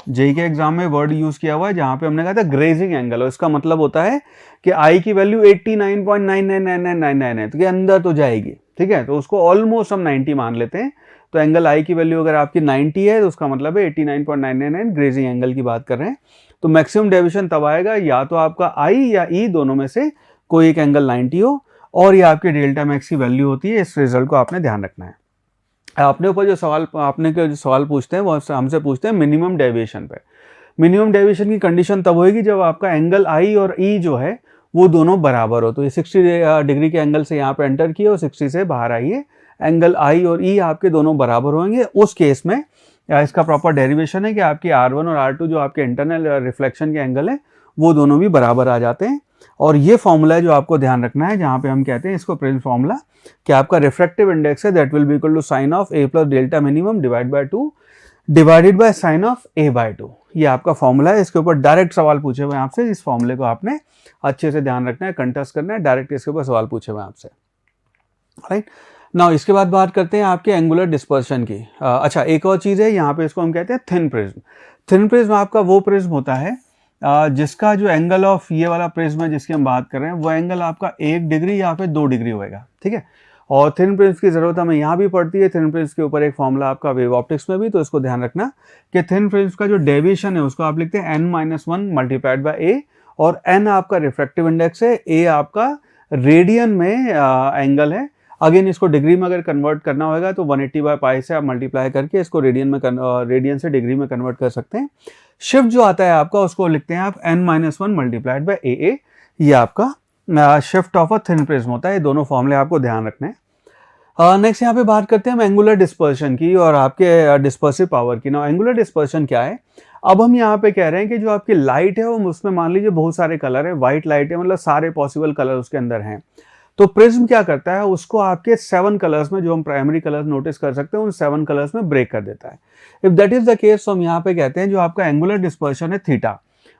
जेई के एग्जाम में वर्ड यूज किया हुआ है जहां पे हमने कहा था ग्रेजिंग एंगल, और इसका मतलब होता है कि आई की वैल्यू 89.999999 है तो के अंदर तो जाएगी, ठीक है। तो उसको ऑलमोस्ट हम 90 मान लेते हैं। तो एंगल आई की वैल्यू अगर आपकी 90 है तो उसका मतलब है 89.999 ग्रेजिंग एंगल की बात कर रहे हैं। तो मैक्सिमम डेविएशन तब आएगा या तो आपका आई या ई दोनों में से कोई एक एंगल 90 हो और ये आपकी डेल्टा मैक्स की वैल्यू होती है। इस रिजल्ट को आपने ध्यान रखना है। अपने ऊपर जो सवाल पूछते हैं वो हमसे पूछते हैं मिनिमम डेविएशन पे। मिनिमम डेविएशन की कंडीशन तब होगी जब आपका एंगल आई और ई जो है वो दोनों बराबर हो। तो ये 60 डिग्री के एंगल से यहाँ पे एंटर किए और 60 से बाहर आई है, एंगल आई और ई आपके दोनों बराबर होंगे। उस केस में इसका प्रॉपर डेरिवेशन है कि आपकी R1 और R2 जो आपके इंटरनल रिफ्लेक्शन के एंगल है वो दोनों भी बराबर आ जाते हैं। और ये फॉर्मूला है जो आपको ध्यान रखना है, जहाँ पे हम कहते हैं इसको प्रिज्म फॉर्मूला, कि आपका रिफ्रैक्टिव इंडेक्स है that will be equal to sine of A + delta minimum divided by sine of A/2। ये आपका फॉर्मूला है। इसके ऊपर डायरेक्ट सवाल पूछे हुए हैं आपसे, इस फॉर्मूले को आपने अच्छे से ध्यान रखना है, कंटेस्ट करना है, डायरेक्ट इसके ऊपर सवाल पूछे हुए हैं आपसे, राइट। नाउ इसके बाद बात करते हैं आपके एंगुलर डिस्पर्शन की। अच्छा, एक और चीज़ है यहाँ पे, इसको हम कहते हैं थिन प्रिज्म। थिन प्रिज्म आपका वो प्रिज्म होता है जिसका जो एंगल ऑफ ये वाला प्रिज्म है जिसकी हम बात कर रहे हैं वो एंगल आपका 1 डिग्री या फिर 2 डिग्री होएगा, ठीक है। और थिन प्रिज्म की जरूरत हमें यहाँ भी पड़ती है। थिन प्रिज्म के ऊपर एक फॉर्मूला आपका वेव ऑप्टिक्स में भी, तो इसको ध्यान रखना कि थिन प्रिज्म का जो डेविएशन है उसको आप लिखते हैं n-1 मल्टीप्लाइड बाय A, और n आपका रिफ्रैक्टिव इंडेक्स है, A आपका रेडियन में एंगल है। अगेन इसको डिग्री में अगर कन्वर्ट करना होगा तो 180/π से आप मल्टीप्लाई करके इसको रेडियन से डिग्री में कन्वर्ट कर सकते हैं। शिफ्ट जो आता है आपका उसको लिखते हैं आप n-1 मल्टीप्लाइड बाय AA। ये आपका shift of a thin prism होता है। ये दोनों फॉर्मूले आपको ध्यान रखने हैं। नेक्स्ट यहाँ पे बात करते हैं हम एंगुलर डिस्पर्शन की और आपके डिस्पर्सिव पावर की। ना एंगुलर डिस्पर्शन क्या है, अब हम यहाँ पे कह रहे हैं कि जो आपकी लाइट है वो उसमें मान लीजिए बहुत सारे कलर है, व्हाइट लाइट है, मतलब सारे पॉसिबल कलर उसके अंदर हैं। तो प्रिज्म क्या करता है, उसको आपके 7 कलर्स में, जो हम प्राइमरी कलर्स नोटिस कर सकते हैं, उन 7 कलर्स में ब्रेक कर देता है। If that is the case, तो हम यहाँ पे कहते हैं जो आपका एंगुलर डिस्पर्शन है थीटा,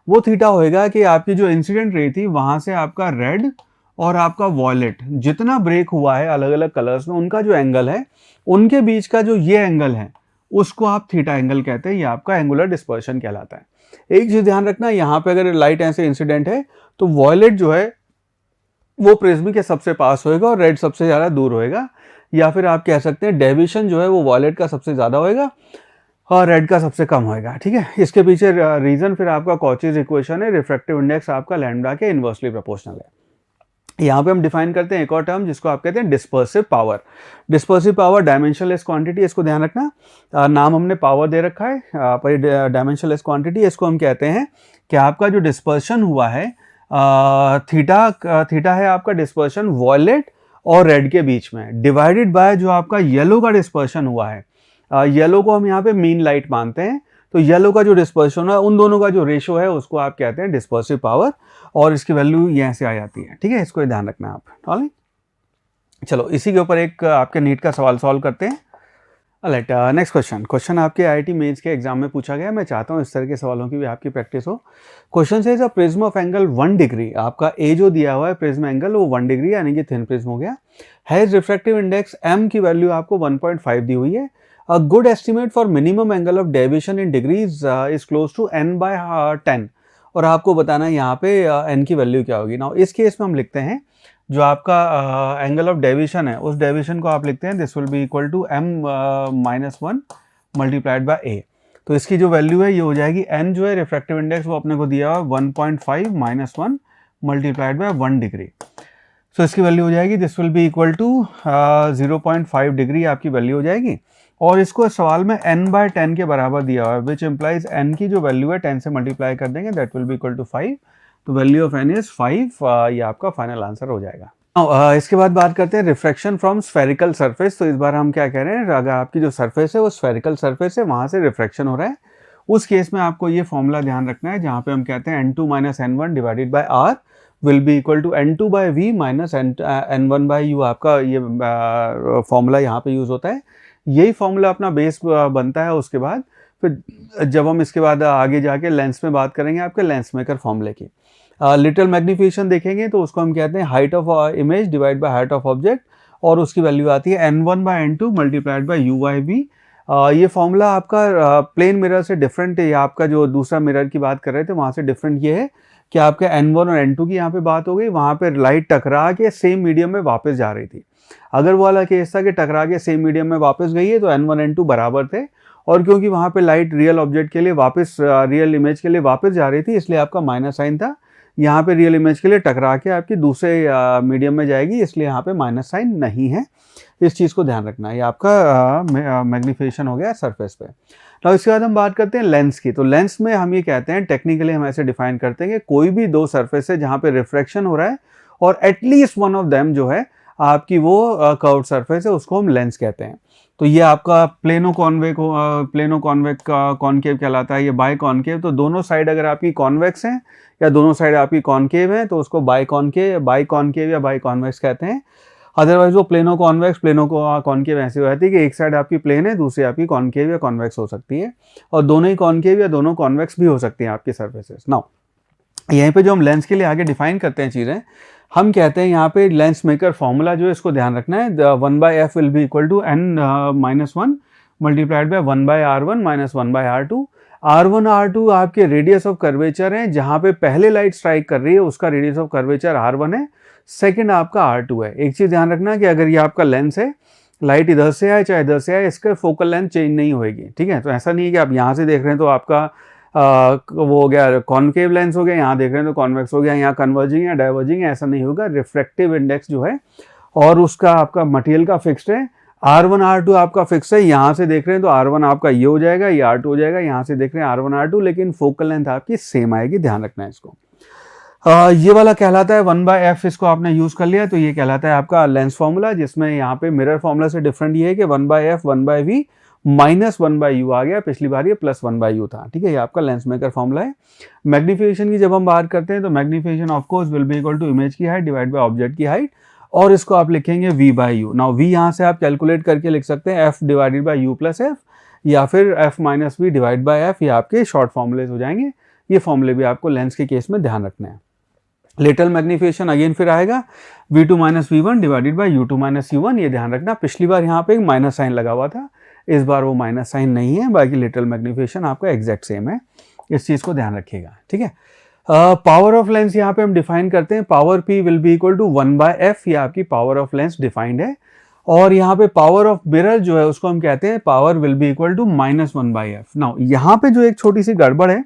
वो थीटा होएगा कि आपकी जो इंसिडेंट रे थी वहाँ से आपका रेड और आपका वॉयलेट जितना ब्रेक हुआ है अलग अलग कलर्स में, उनका जो एंगल है, उनके बीच का जो ये एंगल है उसको आप थीटा एंगल कहते हैं। ये आपका एंगुलर डिस्पर्शन कहलाता है। एक चीज ध्यान रखना, यहाँ पे अगर लाइट ऐसे इंसिडेंट है तो वॉयलेट जो है वो प्रिज्म के सबसे पास होएगा और रेड सबसे ज़्यादा दूर होएगा, या फिर आप कह सकते हैं डेविएशन जो है वो वॉयलेट का सबसे ज़्यादा होएगा और रेड का सबसे कम होएगा। ठीक है, इसके पीछे रीज़न फिर आपका कॉचीज इक्वेशन है, रिफ्रैक्टिव इंडेक्स आपका लैम्डा के इन्वर्सली प्रोपोर्शनल है। यहाँ पे हम डिफाइन करते हैं एक और टर्म जिसको आप कहते हैं dispersive power. Dispersive power dimensionless quantity, इसको ध्यान रखना, नाम हमने पावर दे रखा है पर डायमेंशनलेस क्वांटिटी, इसको हम कहते हैं कि आपका जो डिस्पर्शन हुआ है थीटा है आपका डिस्पर्शन वॉयलेट और रेड के बीच में, डिवाइडेड बाय जो आपका येलो का डिस्पर्शन हुआ है। येलो को हम यहाँ पे मीन लाइट मानते हैं, तो येलो का जो डिस्पर्शन है उन दोनों का जो रेशो है उसको आप कहते हैं डिस्पर्सिव पावर, और इसकी वैल्यू यहाँ से आ जाती है। ठीक है, इसको ध्यान रखना आप। ऑलराइट, चलो इसी के ऊपर एक आपके नीट का सवाल सॉल्व करते हैं। ऑलराइट, नेक्स्ट क्वेश्चन आपके आईआईटी मेंस के एग्जाम में पूछा गया। मैं चाहता हूँ इस तरह के सवालों की भी आपकी प्रैक्टिस हो। क्वेश्चन से प्रिज्म ऑफ एंगल 1 डिग्री, आपका ए जो दिया हुआ है प्रिज्म एंगल वो 1 डिग्री यानी कि थिन प्रिज्म हो गया, हैज रिफ्रैक्टिव इंडेक्स एम की वैल्यू आपको 1.5 दी हुई है। A good estimate for minimum angle of deviation in degrees is close to n/10, और आपको बताना है यहाँ पे n की वैल्यू क्या होगी। नाउ इस केस में हम लिखते हैं जो आपका एंगल ऑफ डेविएशन है उस डेविएशन को आप लिखते हैं this will be equal to m-1 multiplied by a। तो इसकी जो वैल्यू है ये हो जाएगी n जो है रिफ्रैक्टिव इंडेक्स वो अपने को दिया हुआ 1.5 - 1 मल्टीप्लाइड बाय 1 डिग्री। सो इसकी वैल्यू हो जाएगी this will be equal to 0.5 degree आपकी वैल्यू हो जाएगी, और इसको सवाल में n/10 के बराबर दिया हुआ है विच इम्प्लाइज n की जो वैल्यू है 10 से मल्टीप्लाई कर देंगे that will be equal to 5। तो वैल्यू ऑफ n इज 5, ये आपका फाइनल आंसर हो जाएगा। इसके बाद बात करते हैं रिफ्रैक्शन फ्रॉम स्फेरिकल सरफेस। तो इस बार हम क्या कह रहे हैं, अगर आपकी जो सरफेस है वो स्फेरिकल सरफेस है, वहाँ से रिफ्रैक्शन हो रहा है, उस केस में आपको ये फॉर्मूला ध्यान रखना है जहाँ पे हम कहते हैं n2 - n1 divided by r will be equal to n2/v minus n1/u। आपका ये फॉर्मूला यहाँ पे यूज़ होता है, यही फॉर्मूला अपना बेस बनता है। उसके बाद फिर जब हम इसके बाद आगे जाके लेंस में बात करेंगे आपके लेंस मेकर फॉर्मूले की, लिटिल मैग्नीफिकेशन देखेंगे तो उसको हम कहते हैं height of image divide by height of object, और उसकी वैल्यू आती है n1/n2 मल्टीप्लाइड बाय u/v। ये फॉर्मूला आपका प्लेन मिरर से डिफरेंट है, या आपका जो दूसरा मिरर की बात कर रहे थे वहाँ से डिफरेंट ये है कि आपके n1 और n2 की यहाँ पे बात हो गई, वहाँ पे लाइट टकरा के सेम मीडियम में वापस जा रही थी। अगर वो वाला केस था कि टकरा के सेम मीडियम में वापस गई है तो n1 n2 बराबर थे, और क्योंकि वहाँ पे लाइट रियल ऑब्जेक्ट के लिए वापस रियल इमेज के लिए वापस जा रही थी इसलिए आपका माइनस साइन था। यहाँ पे रियल इमेज के लिए टकरा के आपकी दूसरे मीडियम में जाएगी, इसलिए यहाँ पे माइनस साइन नहीं है। इस चीज़ को ध्यान रखना है। ये आपका मैग्नीफिकेशन हो गया सरफेस पे। तो इसके बाद हम बात करते हैं लेंस की। तो लेंस में हम ये कहते हैं, टेक्निकली हम ऐसे डिफाइन करते हैं कि कोई भी दो सरफेस है जहाँ पे रिफ्रैक्शन हो रहा है और एटलीस्ट वन ऑफ देम जो है आपकी वो कर्व्ड सरफेस है, उसको हम लेंस कहते हैं। तो ये आपका प्लेनो कॉन्वेक्स कॉनकेव कहलाता है, ये बाय कॉनकेव। तो दोनों साइड अगर आपकी कॉन्वेक्स हैं या दोनों साइड आपकी कॉनकेव है तो उसको बाय कॉनकेव या बाय कॉन्वेक्स कहते हैं। अदरवाइज वो प्लेनो कॉनकेव ऐसी हो जाती है कि एक साइड आपकी प्लेन है, दूसरी आपकी कॉनकेव या कॉन्वेक्स हो सकती है, और दोनों ही कॉनकेव या दोनों कॉन्वेक्स भी हो सकती हैं आपकी सर्फेसेस। नाउ यहीं पे जो हम लेंस के लिए आगे डिफाइन करते हैं चीज़ें, हम कहते हैं यहाँ पे लेंस मेकर फॉर्मूला जो है इसको ध्यान रखना है, 1/f will be equal to n-1 multiplied by 1/r1 minus 1/r2। r1 r2 आपके रेडियस ऑफ कर्वेचर हैं, जहाँ पे पहले लाइट स्ट्राइक कर रही है उसका रेडियस ऑफ कर्वेचर r1 है, सेकंड आपका r2 है। एक चीज़ ध्यान रखना कि अगर ये आपका लेंस है, लाइट इधर से आए चाहे इधर से आए, इसका फोकल लेंथ चेंज नहीं होएगी। ठीक है, तो ऐसा नहीं है कि आप यहाँ से देख रहे हैं तो आपका वो हो गया कॉनकेव लेंस हो गया, यहाँ देख रहे हैं तो कॉन्वेक्स हो गया, यहाँ कन्वर्जिंग या डाइवर्जिंग है, ऐसा नहीं होगा। रिफ्रैक्टिव इंडेक्स जो है और उसका आपका मटेरियल का फिक्स्ड है, r1 r2 आपका फिक्स है। यहाँ से देख रहे हैं तो r1 आपका ये हो जाएगा, ये r2 हो जाएगा, यहाँ से देख रहे हैं r1 r2, लेकिन फोकल लेंथ आपकी सेम आएगी, ध्यान रखना है इसको। ये वाला कहलाता है 1/f, इसको आपने यूज कर लिया तो ये कहलाता है आपका लेंस फॉर्मूला, जिसमें यहाँ पे मिरर फॉर्मूला से डिफरेंट ये है कि 1/f 1/v माइनस 1/u आ गया, पिछली बार ये प्लस 1/u था। ठीक है, ये आपका लेंस मेकर फॉर्मूला है। मैग्नीफिकेशन की जब हम बात करते हैं तो magnification of course will be equal to image की हाइट डिवाइड बाय ऑब्जेक्ट की हाइट, और इसको आप लिखेंगे v/u। नाउ v यहाँ से आप कैलकुलेट करके लिख सकते हैं f divided by u plus f, या फिर f minus v divide by f, ये आपके शॉर्ट फॉर्मूलेज हो जाएंगे। ये फॉर्मूले भी आपको लेंस के केस में ध्यान रखना है। लेटरल मैग्नीफिकेशन अगेन फिर आएगा V2 minus V1 divided by U2 minus U1, ये ध्यान रखना। पिछली बार यहाँ पे एक माइनस साइन लगा हुआ था, इस बार वो माइनस साइन नहीं है, बाकी लेटरल मैग्नीफिकेशन आपका एग्जैक्ट सेम है, इस चीज़ को ध्यान रखिएगा, ठीक है। पावर ऑफ लेंस यहाँ पे हम डिफाइन करते हैं, power P will be equal to 1/f, ये आपकी पावर ऑफ लेंस डिफाइंड है। और यहाँ पे पावर ऑफ मिरर जो है उसको हम कहते हैं power will be equal to -1/f। Now यहाँ पे जो एक छोटी सी गड़बड़ है,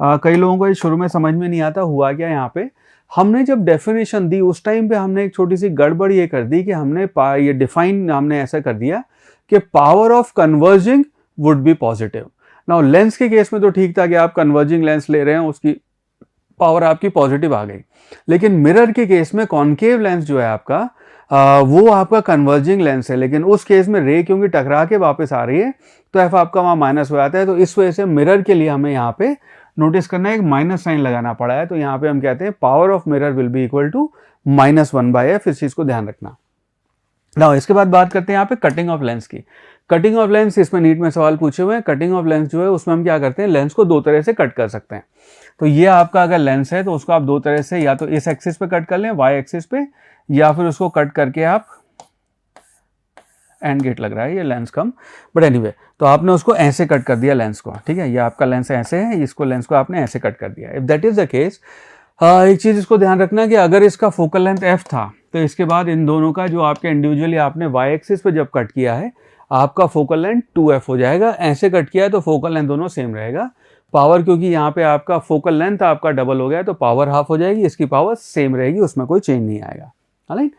कई लोगों को ये शुरू में समझ में नहीं आता हुआ क्या। यहाँ पे हमने जब डेफिनेशन दी उस टाइम पे हमने एक छोटी सी गड़बड़ ये कर दी कि हमने ये डिफाइन हमने ऐसा कर दिया कि power of converging would be positive. Now lens के केस में तो ठीक था कि आप कन्वर्जिंग लेंस ले रहे हैं, उसकी पावर आपकी पॉजिटिव आ गई, लेकिन मिरर के केस में कॉन्केव लेंस जो है आपका वो आपका कन्वर्जिंग लेंस है, लेकिन उस केस में रे क्योंकि टकरा के वापस आ रही है तो एफ आपका वहाँ माइनस हो जाता है। तो इस वजह से मिरर के लिए हमें यहाँ पे नोटिस करना है, एक माइनस साइन लगाना पड़ा है। तो यहाँ पे हम कहते हैं power of mirror will be equal to -1/f, इस चीज़ को ध्यान रखना। नाउ इसके बाद बात करते हैं यहाँ पे कटिंग ऑफ लेंस की। कटिंग ऑफ लेंस इसमें नीट में सवाल पूछे हुए हैं। कटिंग ऑफ लेंस जो है उसमें हम क्या करते हैं, लेंस को दो तरह से कट कर सकते हैं। तो ये आपका अगर लेंस है तो उसको आप दो तरह से, या तो इस एक्सिस पे कट कर लें y एक्सिस पे, या फिर उसको कट करके आप एंड गेट लग रहा है ये लेंस कम, बट एनीवे तो आपने उसको ऐसे कट कर दिया लेंस को, ठीक है। ये आपका लेंस ऐसे है, इसको लेंस को आपने ऐसे कट कर दिया। If that is the case, एक चीज़ इसको ध्यान रखना कि अगर इसका फोकल लेंथ f था तो इसके बाद इन दोनों का जो आपके इंडिविजुअली आपने y एक्सिस पे जब कट किया है आपका फोकल लेंथ 2f हो जाएगा। ऐसे कट किया है तो फोकल लेंथ दोनों सेम रहेगा। पावर क्योंकि यहाँ पे आपका फोकल लेंथ आपका डबल हो गया है तो पावर हाफ हो जाएगी, इसकी पावर सेम रहेगी, उसमें कोई चेंज नहीं आएगा। ऑलराइट,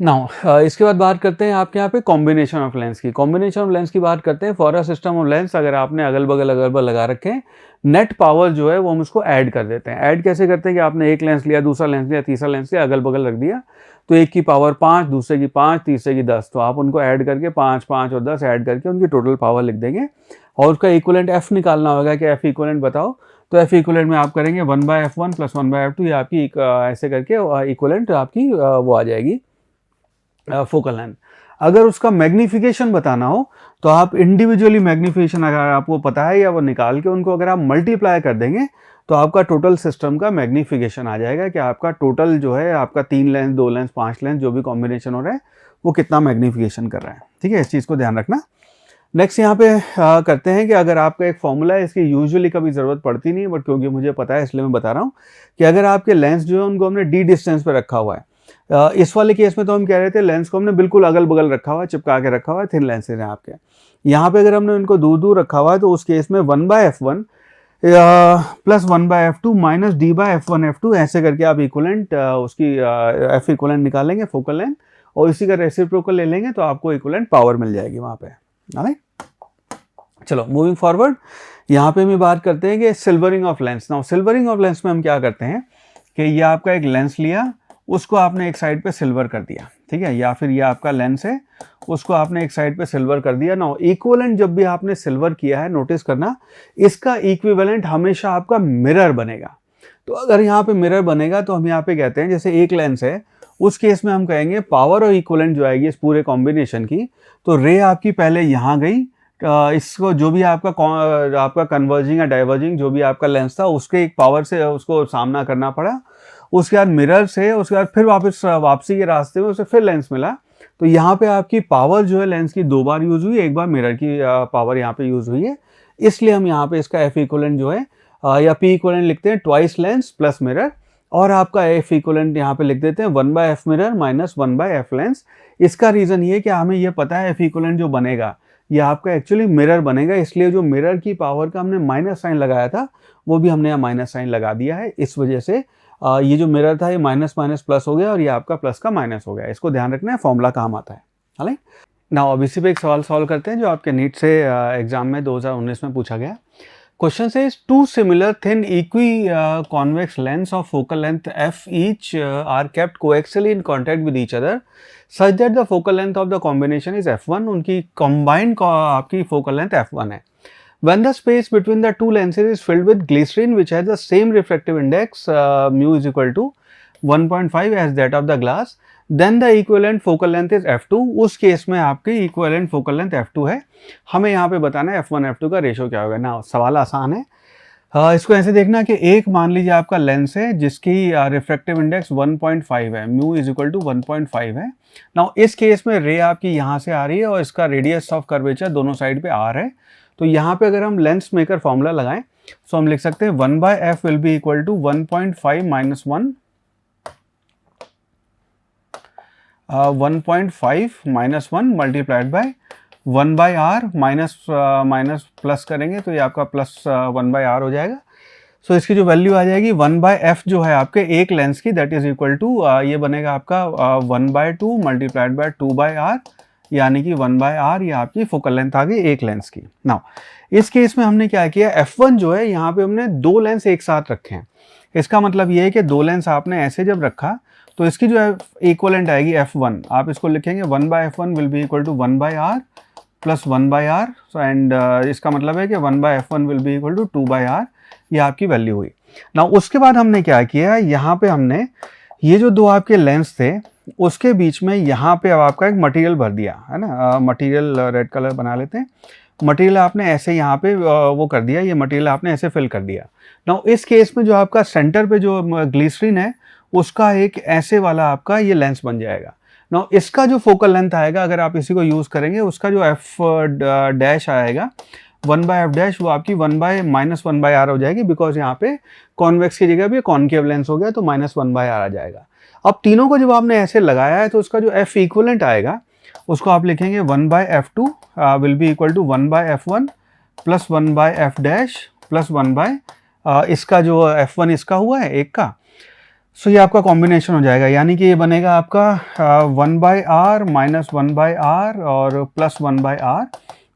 नाउ इसके बाद बात करते हैं आपके यहाँ पे कॉम्बिनेशन ऑफ लेंस की। कॉम्बिनेशन ऑफ लेंस की बात करते हैं। For a system of lens अगर आपने अगल बगल लगा रखे हैं, नेट पावर जो है वो हम उसको ऐड कर देते हैं। ऐड कैसे करते हैं कि आपने एक लेंस लिया, दूसरा लेंस लिया, तीसरा लेंस लिया, अगल बगल रख दिया, तो एक की पावर 5, दूसरे की 5, तीसरे की 10, तो आप उनको ऐड करके 5, 5 और 10 ऐड करके उनकी टोटल पावर लिख देंगे। और उसका इक्विवेलेंट f निकालना होगा कि f इक्विवेलेंट बताओ, तो f इक्विवेलेंट में आप करेंगे 1/f1 + 1/f2, ये आपकी ऐसे करके इक्विवेलेंट आपकी वो आ जाएगी फोकल लेंथ। अगर उसका मैग्नीफिकेशन बताना हो तो आप इंडिविजुअली मैग्नीफिकेशन अगर आपको पता है या वो निकाल के उनको अगर आप मल्टीप्लाई कर देंगे तो आपका टोटल सिस्टम का मैग्नीफिकेशन आ जाएगा कि आपका टोटल जो है आपका 3 लेंस, 2 लेंस, 5 लेंस जो भी कॉम्बिनेशन हो रहा है वो कितना मैग्नीफिकेशन कर रहा है, ठीक है। इस चीज़ को ध्यान रखना। नेक्स्ट यहाँ पे करते हैं कि अगर आपका एक फॉर्मूला है, इसकी यूजुअली कभी ज़रूरत पड़ती नहीं है, बट क्योंकि मुझे पता है इसलिए मैं बता रहा हूँ कि अगर आपके लेंस जो है उनको हमने डी डिस्टेंस पे रखा हुआ है, इस वाले केस में तो हम कह रहे थे लेंस को हमने बिल्कुल अगल बगल रखा हुआ है, चिपका के रखा हुआ है, थिन लेंसेज हैं आपके। यहाँ पे अगर हमने उनको दूर दूर रखा हुआ है तो उस केस में 1/f1 + 1/f2 - d/f1f2 ऐसे करके आप इक्विवेलेंट उसकी f इक्विवेलेंट निकालेंगे फोकल लेंथ, और इसी का रेसिप्रोकल ले लेंगे तो आपको इक्विवेलेंट पावर मिल जाएगी वहाँ पे। ऑलराइट, चलो मूविंग फॉरवर्ड, यहाँ पे हम बात करते हैं कि silvering of lens. Now silvering of lens में हम क्या करते हैं कि ये आपका एक लेंस लिया, उसको आपने एक साइड पे सिल्वर कर दिया, ठीक है, या फिर ये आपका लेंस है उसको आपने एक साइड पे सिल्वर कर दिया। ना इक्विवेलेंट जब भी आपने सिल्वर किया है, नोटिस करना इसका इक्विवेलेंट हमेशा आपका मिरर बनेगा। तो अगर यहाँ पे मिरर बनेगा तो हम यहाँ पे कहते हैं जैसे एक लेंस है, उस केस में हम कहेंगे पावर और इक्विवेलेंट जो आएगी इस पूरे कॉम्बिनेशन की, तो रे आपकी पहले यहाँ गई, इसको जो भी आपका कन्वर्जिंग या डाइवर्जिंग जो भी आपका लेंस था उसके एक पावर से उसको सामना करना पड़ा, उसके बाद मिरर से, उसके बाद फिर वापसी के रास्ते में उसे फिर लेंस मिला। तो यहाँ पे आपकी पावर जो है लेंस की 2 बार यूज़ हुई, एक बार मिरर की पावर यहाँ पे यूज़ हुई है, इसलिए हम यहाँ पे इसका f इक्विवेलेंट जो है या p इक्विवेलेंट लिखते हैं ट्वाइस लेंस प्लस मिरर, और आपका f इक्विवेलेंट यहाँ पे लिख देते हैं 1/f मिरर - 1/f लेंस। इसका रीज़न ये कि हमें ये पता है f इक्विवेलेंट जो बनेगा ये आपका एक्चुअली मिरर बनेगा, इसलिए जो मिरर की पावर का हमने माइनस साइन लगाया था वो भी हमने यहाँ माइनस साइन लगा दिया है। इस वजह से ये जो मिरर था ये माइनस माइनस प्लस हो गया और ये आपका प्लस का माइनस हो गया। इसको ध्यान रखना है, फॉर्मूला काम आता है। हालांकि नाउ अब इसी पे एक सवाल सॉल्व करते हैं जो आपके नीट से एग्जाम में 2019 में पूछा गया। क्वेश्चन से two similar thin equiconvex lens of focal length f each are kept coaxially in contact with each other such that the focal length of the combination is f1। उनकी combined आपकी focal length f1 है। When the space between the two lenses is filled with glycerin which has the same refractive index mu is equal to 1.5 as that of the glass, then the equivalent focal length is f2। उस case में आपकी equivalent focal length f2 है। हमें यहाँ पे बताना है f1 f2 का रेशो क्या होगा ना। सवाल आसान है, इसको ऐसे देखना कि एक मान लीजिए आपका लेंस है जिसकी रिफ्रैक्टिव इंडेक्स 1.5 है, म्यू इज इक्वल टू 1.5 है। नाउ इस केस में रे आपकी यहाँ से आ रही है और इसका रेडियस ऑफ कर्वेचर दोनों साइड पे आर है। तो यहाँ पे अगर हम लेंस मेकर फॉर्मूला लगाएं तो हम लिख सकते हैं 1/f will be equal to 1.5 minus 1 1.5 minus 1 multiplied by 1/r minus plus करेंगे तो ये आपका प्लस 1/r हो जाएगा। सो इसकी जो वैल्यू आ जाएगी 1/f जो है आपके एक लेंस की, दैट इज इक्वल टू ये बनेगा आपका 1/2 मल्टीप्लाइड बाय 2/r, यानी कि 1/r ये आपकी फोकल लेंथ आ गई एक लेंस की। नाउ इस केस में हमने क्या किया, f1 जो है यहाँ पे हमने दो लेंस एक साथ रखे हैं। इसका मतलब ये है कि दो लेंस आपने ऐसे जब रखा तो इसकी जो है इक्वलेंट आएगी f1, आप इसको लिखेंगे 1/f1 will be equal to 1/r plus 1/r। So and इसका मतलब है कि 1/f1 will be equal to 2/r, ये आपकी वैल्यू हुई। ना उसके बाद हमने क्या किया, यहाँ पे हमने ये जो दो आपके लेंस थे उसके बीच में यहाँ पे अब आपका एक मटेरियल भर दिया है ना, मटेरियल रेड कलर बना लेते हैं। मटेरियल आपने ऐसे यहाँ पे वो कर दिया, ये मटेरियल आपने ऐसे फिल कर दिया। ना इस केस में जो आपका सेंटर पे जो ग्लिसरीन है उसका एक ऐसे वाला आपका ये लेंस बन जाएगा। ना इसका जो फोकल लेंथ आएगा अगर आप इसी को यूज़ करेंगे, उसका जो एफ डैश आएगा 1/f डैश वो आपकी 1/-1/r हो जाएगी, बिकॉज यहाँ पे कॉन्वेक्स की जगह भी कॉनकेव लेंस हो गया तो -1/r आ जाएगा। अब तीनों को जब आपने ऐसे लगाया है तो उसका जो f इक्वलेंट आएगा उसको आप लिखेंगे 1/f2 will be equal to 1/f1 plus 1/f dash plus 1/ इसका जो f1 इसका हुआ है एक का, सो ये आपका कॉम्बिनेशन हो जाएगा, यानी कि ये बनेगा आपका 1/r माइनस 1/r और प्लस 1/r।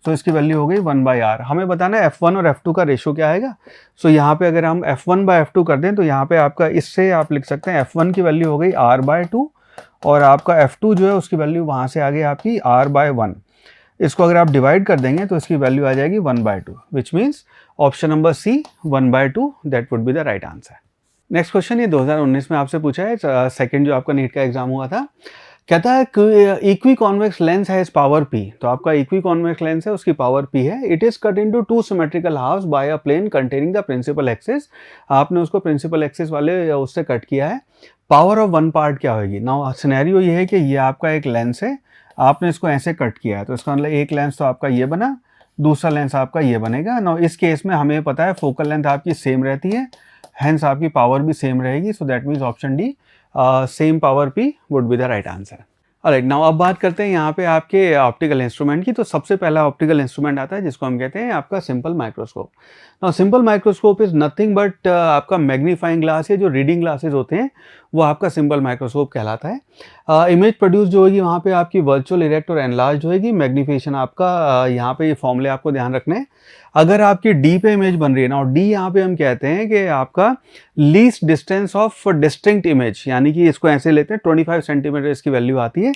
सो इसकी वैल्यू हो गई 1/r। हमें बताना है f1 और f2 का रेशियो क्या आएगा। सो यहाँ पे अगर हम f1/f2 कर दें तो यहाँ पे आपका इससे आप लिख सकते हैं f1 की वैल्यू हो गई r/2 और आपका f2 जो है उसकी वैल्यू वहाँ से आ गई आपकी r/1। इसको अगर आप डिवाइड कर देंगे तो इसकी वैल्यू आ जाएगी 1/2, which means option number C 1/2 that would be the right answer. Next question ये 2019 में आपसे पूछा है, सेकंड जो आपका नीट का एग्जाम हुआ था। कहता है कि equiconvex lens has power p, तो आपका इक्वी कॉन्वेक्स लेंस है उसकी पावर p है। It is cut into two symmetrical halves by a plane containing the principal axis. आपने उसको प्रिंसिपल एक्सिस वाले उससे कट किया है। पावर ऑफ वन पार्ट क्या होगी। नाउ सिनेरियो ये है कि ये आपका एक लेंस है, आपने इसको ऐसे कट किया है तो इसका मतलब एक लेंस तो आपका ये बना, दूसरा लेंस आपका ये बनेगा। नाउ इस केस में हमें पता है फोकल लेंथ आपकी सेम रहती है, हेंस आपकी पावर भी सेम रहेगी। So that means option D same power P would be the right answer. Alright, now अब बात करते हैं यहाँ पे आपके ऑप्टिकल इंस्ट्रूमेंट की। तो सबसे पहला ऑप्टिकल इंस्ट्रूमेंट आता है जिसको हम कहते हैं आपका simple microscope. Now simple microscope is nothing but आपका मैग्नीफाइंग ग्लास या जो रीडिंग ग्लासेस होते हैं वो आपका सिंपल माइक्रोस्कोप कहलाता है। इमेज प्रोड्यूस जो होगी वहाँ पे आपकी वर्चुअल, इरेक्ट और एनलार्ज होगी। मैग्नीफिकेशन आपका यहाँ पे ये फॉर्मूले आपको ध्यान रखने हैं। अगर आपकी डी पे इमेज बन रही है ना, और डी यहाँ पे हम कहते हैं कि आपका least distance of distinct image, यानी कि इसको ऐसे लेते हैं 25 सेंटीमीटर इसकी वैल्यू आती है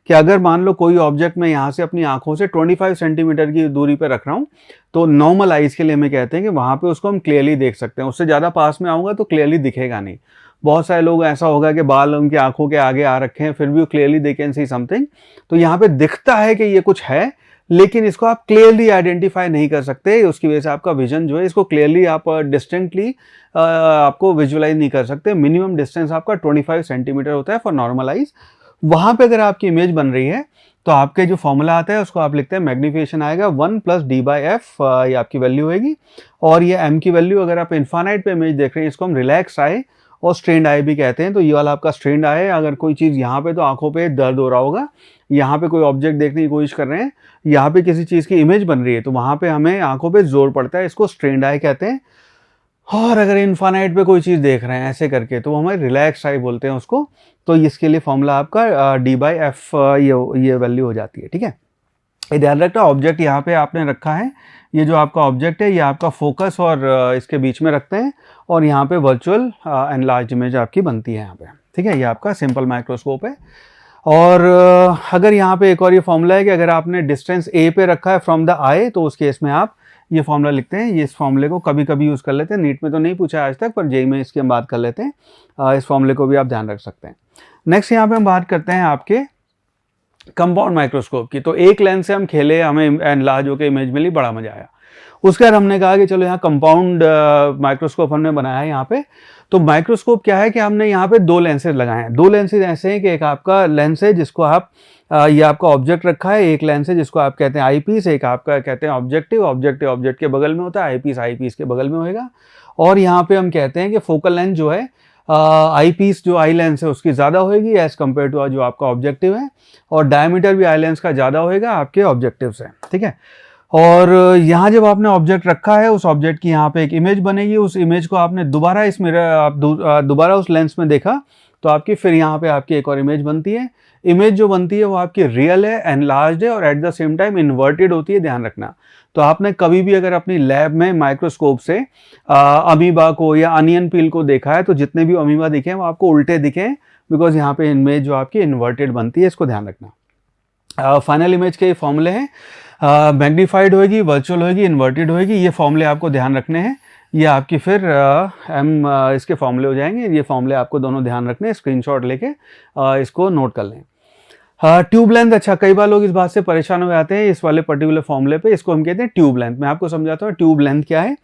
कि अगर मान लो कोई ऑब्जेक्ट मैं यहाँ से अपनी आंखों से 25 सेंटीमीटर की दूरी पे रख रहा हूँ तो नॉर्मल आइज के लिए हमें कहते हैं कि वहाँ पे उसको हम क्लियरली देख सकते हैं। उससे ज़्यादा पास में आऊँगा तो क्लियरली दिखेगा नहीं। बहुत सारे लोग ऐसा होगा कि बाल उनकी आंखों के आगे आ रखे हैं फिर भी वो clearly they can see something, तो यहाँ पे दिखता है कि ये कुछ है लेकिन इसको आप क्लियरली आइडेंटिफाई नहीं कर सकते। उसकी वजह से आपका विजन जो है इसको क्लियरली आप डिस्टिंक्टली आपको विजुअलाइज नहीं कर सकते। मिनिमम डिस्टेंस आपका 25 सेंटीमीटर होता है फॉर नॉर्मल आइज। वहाँ पे अगर आपकी इमेज बन रही है तो आपके जो फॉर्मूला आता है उसको आप लिखते हैं, मैग्नीफिकेशन आएगा 1 + d/f, ये आपकी वैल्यू होगी। और ये m की वैल्यू अगर आप इन्फानाइट पे इमेज देख रहे हैं इसको हम रिलैक्स आई और स्ट्रेन्ड आई भी कहते हैं। तो ये वाला आपका स्ट्रेन्ड आई है। अगर कोई चीज़ यहाँ पे तो आंखों पे दर्द हो रहा होगा, यहाँ पे कोई ऑब्जेक्ट देखने की कोशिश कर रहे हैं, यहाँ पे किसी चीज़ की इमेज बन रही है तो वहाँ पे हमें आंखों पे जोर पड़ता है, इसको स्ट्रेन्ड आई कहते हैं। और अगर इन्फानाइट पे कोई चीज़ देख रहे हैं ऐसे करके तो हमें रिलैक्स आई बोलते हैं उसको। तो इसके लिए फॉर्मूला आपका d/f ये वैल्यू हो जाती है। ठीक है, ये ध्यान रखना। ऑब्जेक्ट यहाँ पे आपने रखा है, ये जो आपका ऑब्जेक्ट है ये आपका फोकस और इसके बीच में रखते हैं और यहाँ पे वर्चुअल एनलार्ज इमेज आपकी बनती है यहाँ पे। ठीक है, ये आपका सिंपल माइक्रोस्कोप है। और अगर यहाँ पे एक और ये फॉर्मूला है कि अगर आपने डिस्टेंस a पे रखा है फ्रॉम द आई तो उस केस में आप ये फॉर्मूला लिखते हैं। ये इस फॉर्मूले को कभी कभी यूज़ कर लेते हैं, नीट में तो नहीं पूछा आज तक पर जेई में इसकी हम बात कर लेते हैं। इस फॉर्मूले को भी आप ध्यान रख सकते हैं। नेक्स्ट यहाँ पे हम बात करते हैं आपके कंपाउंड माइक्रोस्कोप की। तो एक लेंस से हम खेले, हमें एनलार्ज होकर इमेज मिली, बड़ा मजा आया। उसके बाद हमने कहा कि चलो यहाँ कंपाउंड माइक्रोस्कोप हमने बनाया है यहाँ पे। तो माइक्रोस्कोप क्या है कि हमने यहाँ पे दो लेंसेज लगाए हैं। दो लेंसेज ऐसे हैं कि एक आपका लेंस है जिसको आप ये आपका ऑब्जेक्ट रखा है, एक लेंस है जिसको आप कहते हैं आई पीस, एक आपका कहते हैं ऑब्जेक्टिव। ऑब्जेक्टिव ऑब्जेक्ट के बगल में होता है, आई पीस के बगल में होएगा। और यहाँ पे हम कहते हैं कि फोकल लेंथ जो है आई पीस जो आई लेंस है उसकी ज़्यादा होएगी एज कम्पेयर टू जो आपका ऑब्जेक्टिव है, और डायमीटर भी आई लेंस का ज़्यादा होएगा आपके ऑब्जेक्टिव से, ठीक है। और यहाँ जब आपने ऑब्जेक्ट रखा है, उस ऑब्जेक्ट की यहाँ पे एक इमेज बनेगी। उस इमेज को आपने दोबारा इस मिरर आप दोबारा उस लेंस में देखा तो आपकी फिर यहाँ पे आपकी एक और इमेज बनती है। इमेज जो बनती है वो आपकी रियल है, एनलार्ज्ड है और at the same time inverted होती है, ध्यान रखना। तो आपने कभी भी अगर अपनी लैब में माइक्रोस्कोप से अमीबा को या अनियन पील को देखा है तो जितने भी अमीबा दिखे वो आपको उल्टे दिखे, बिकॉज यहाँ पे इमेज जो आपकी इन्वर्टेड बनती है, इसको ध्यान रखना। फाइनल इमेज के फॉर्मूले हैं, मैग्नीफाइड होएगी, वर्चुअल होएगी, इन्वर्टेड होएगी। ये फॉर्मूले आपको ध्यान रखने हैं। ये आपकी फिर इसके फॉर्मूले हो जाएंगे। ये फॉर्मूले आपको दोनों ध्यान रखने हैं, स्क्रीनशॉट लेके इसको नोट कर लें। ट्यूब लेंथ, अच्छा कई बार लोग इस बात से परेशान हो जाते हैं इस वाले पर्टिकुलर फॉर्मूले पे, इसको हम कहते हैं ट्यूब लेंथ। मैं आपको समझाता हूँ ट्यूब लेंथ क्या है।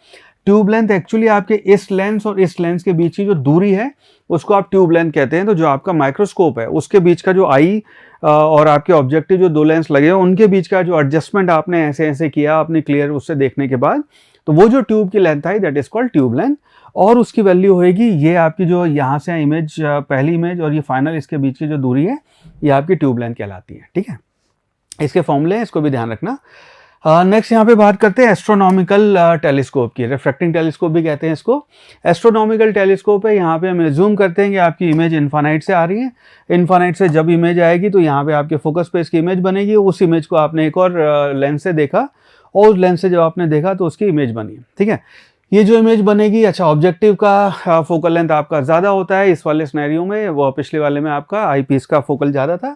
ट्यूब लेंथ एक्चुअली आपके इस लेंस और इस लेंस के बीच की जो दूरी है उसको आप ट्यूब लेंथ कहते हैं। तो जो आपका माइक्रोस्कोप है उसके बीच का जो आई और आपके ऑब्जेक्टिव जो दो लेंस लगे हैं उनके बीच का जो एडजस्टमेंट आपने ऐसे ऐसे किया अपनी क्लियर उससे देखने के बाद, तो वो जो ट्यूब की length I that is called tube length. और उसकी वैल्यू होएगी ये आपकी जो यहाँ से इमेज पहली इमेज और ये फाइनल इसके बीच की जो दूरी है ये आपकी ट्यूब लेंथ कहलाती है, ठीक है। इसके फॉर्मूले हैं, इसको भी ध्यान रखना। नेक्स्ट यहाँ पे बात करते हैं एस्ट्रोनॉमिकल टेलीस्कोप की। रिफ्रैक्टिंग टेलीस्कोप भी कहते हैं इसको। एस्ट्रोनॉमिकल टेलीस्कोप है, यहाँ पे हम एज्यूम करते हैं कि आपकी इमेज इन्फानाइट से आ रही है। इन्फानाइट से जब इमेज आएगी तो यहाँ पे आपके फोकस पे इसकी इमेज बनेगी। उस इमेज को आपने एक और लेंस से देखा और उस लेंस से जब आपने देखा तो उसकी इमेज बनी, ठीक है। ये जो इमेज बनेगी, अच्छा ऑब्जेक्टिव का फोकल लेंथ आपका ज़्यादा होता है इस वाले सिनेरियो में, वो पिछले वाले में आपका आई पीस का फोकल ज़्यादा था,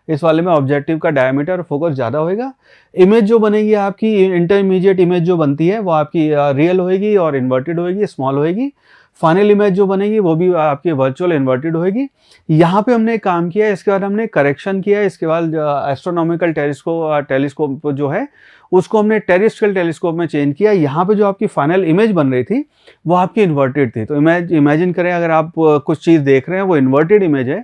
इस वाले में ऑब्जेक्टिव का डायमीटर और फोकस ज़्यादा होएगा। इमेज जो बनेगी आपकी इंटरमीडिएट इमेज जो बनती है वो आपकी रियल होएगी और इन्वर्टेड होएगी, स्मॉल होएगी। फाइनल इमेज जो बनेगी वो भी आपकी वर्चुअल इन्वर्टेड होएगी। यहाँ पे हमने काम किया, इसके बाद हमने करेक्शन किया। इसके बाद एस्ट्रोनॉमिकल टेलीस्कोप जो है उसको हमने टेरेस्ट्रियल टेलीस्कोप में चेंज किया। यहाँ पे जो आपकी फाइनल इमेज बन रही थी वो आपकी इन्वर्टेड थी। तो इमेजिन करें अगर आप कुछ चीज़ देख रहे हैं वो इन्वर्टेड इमेज है,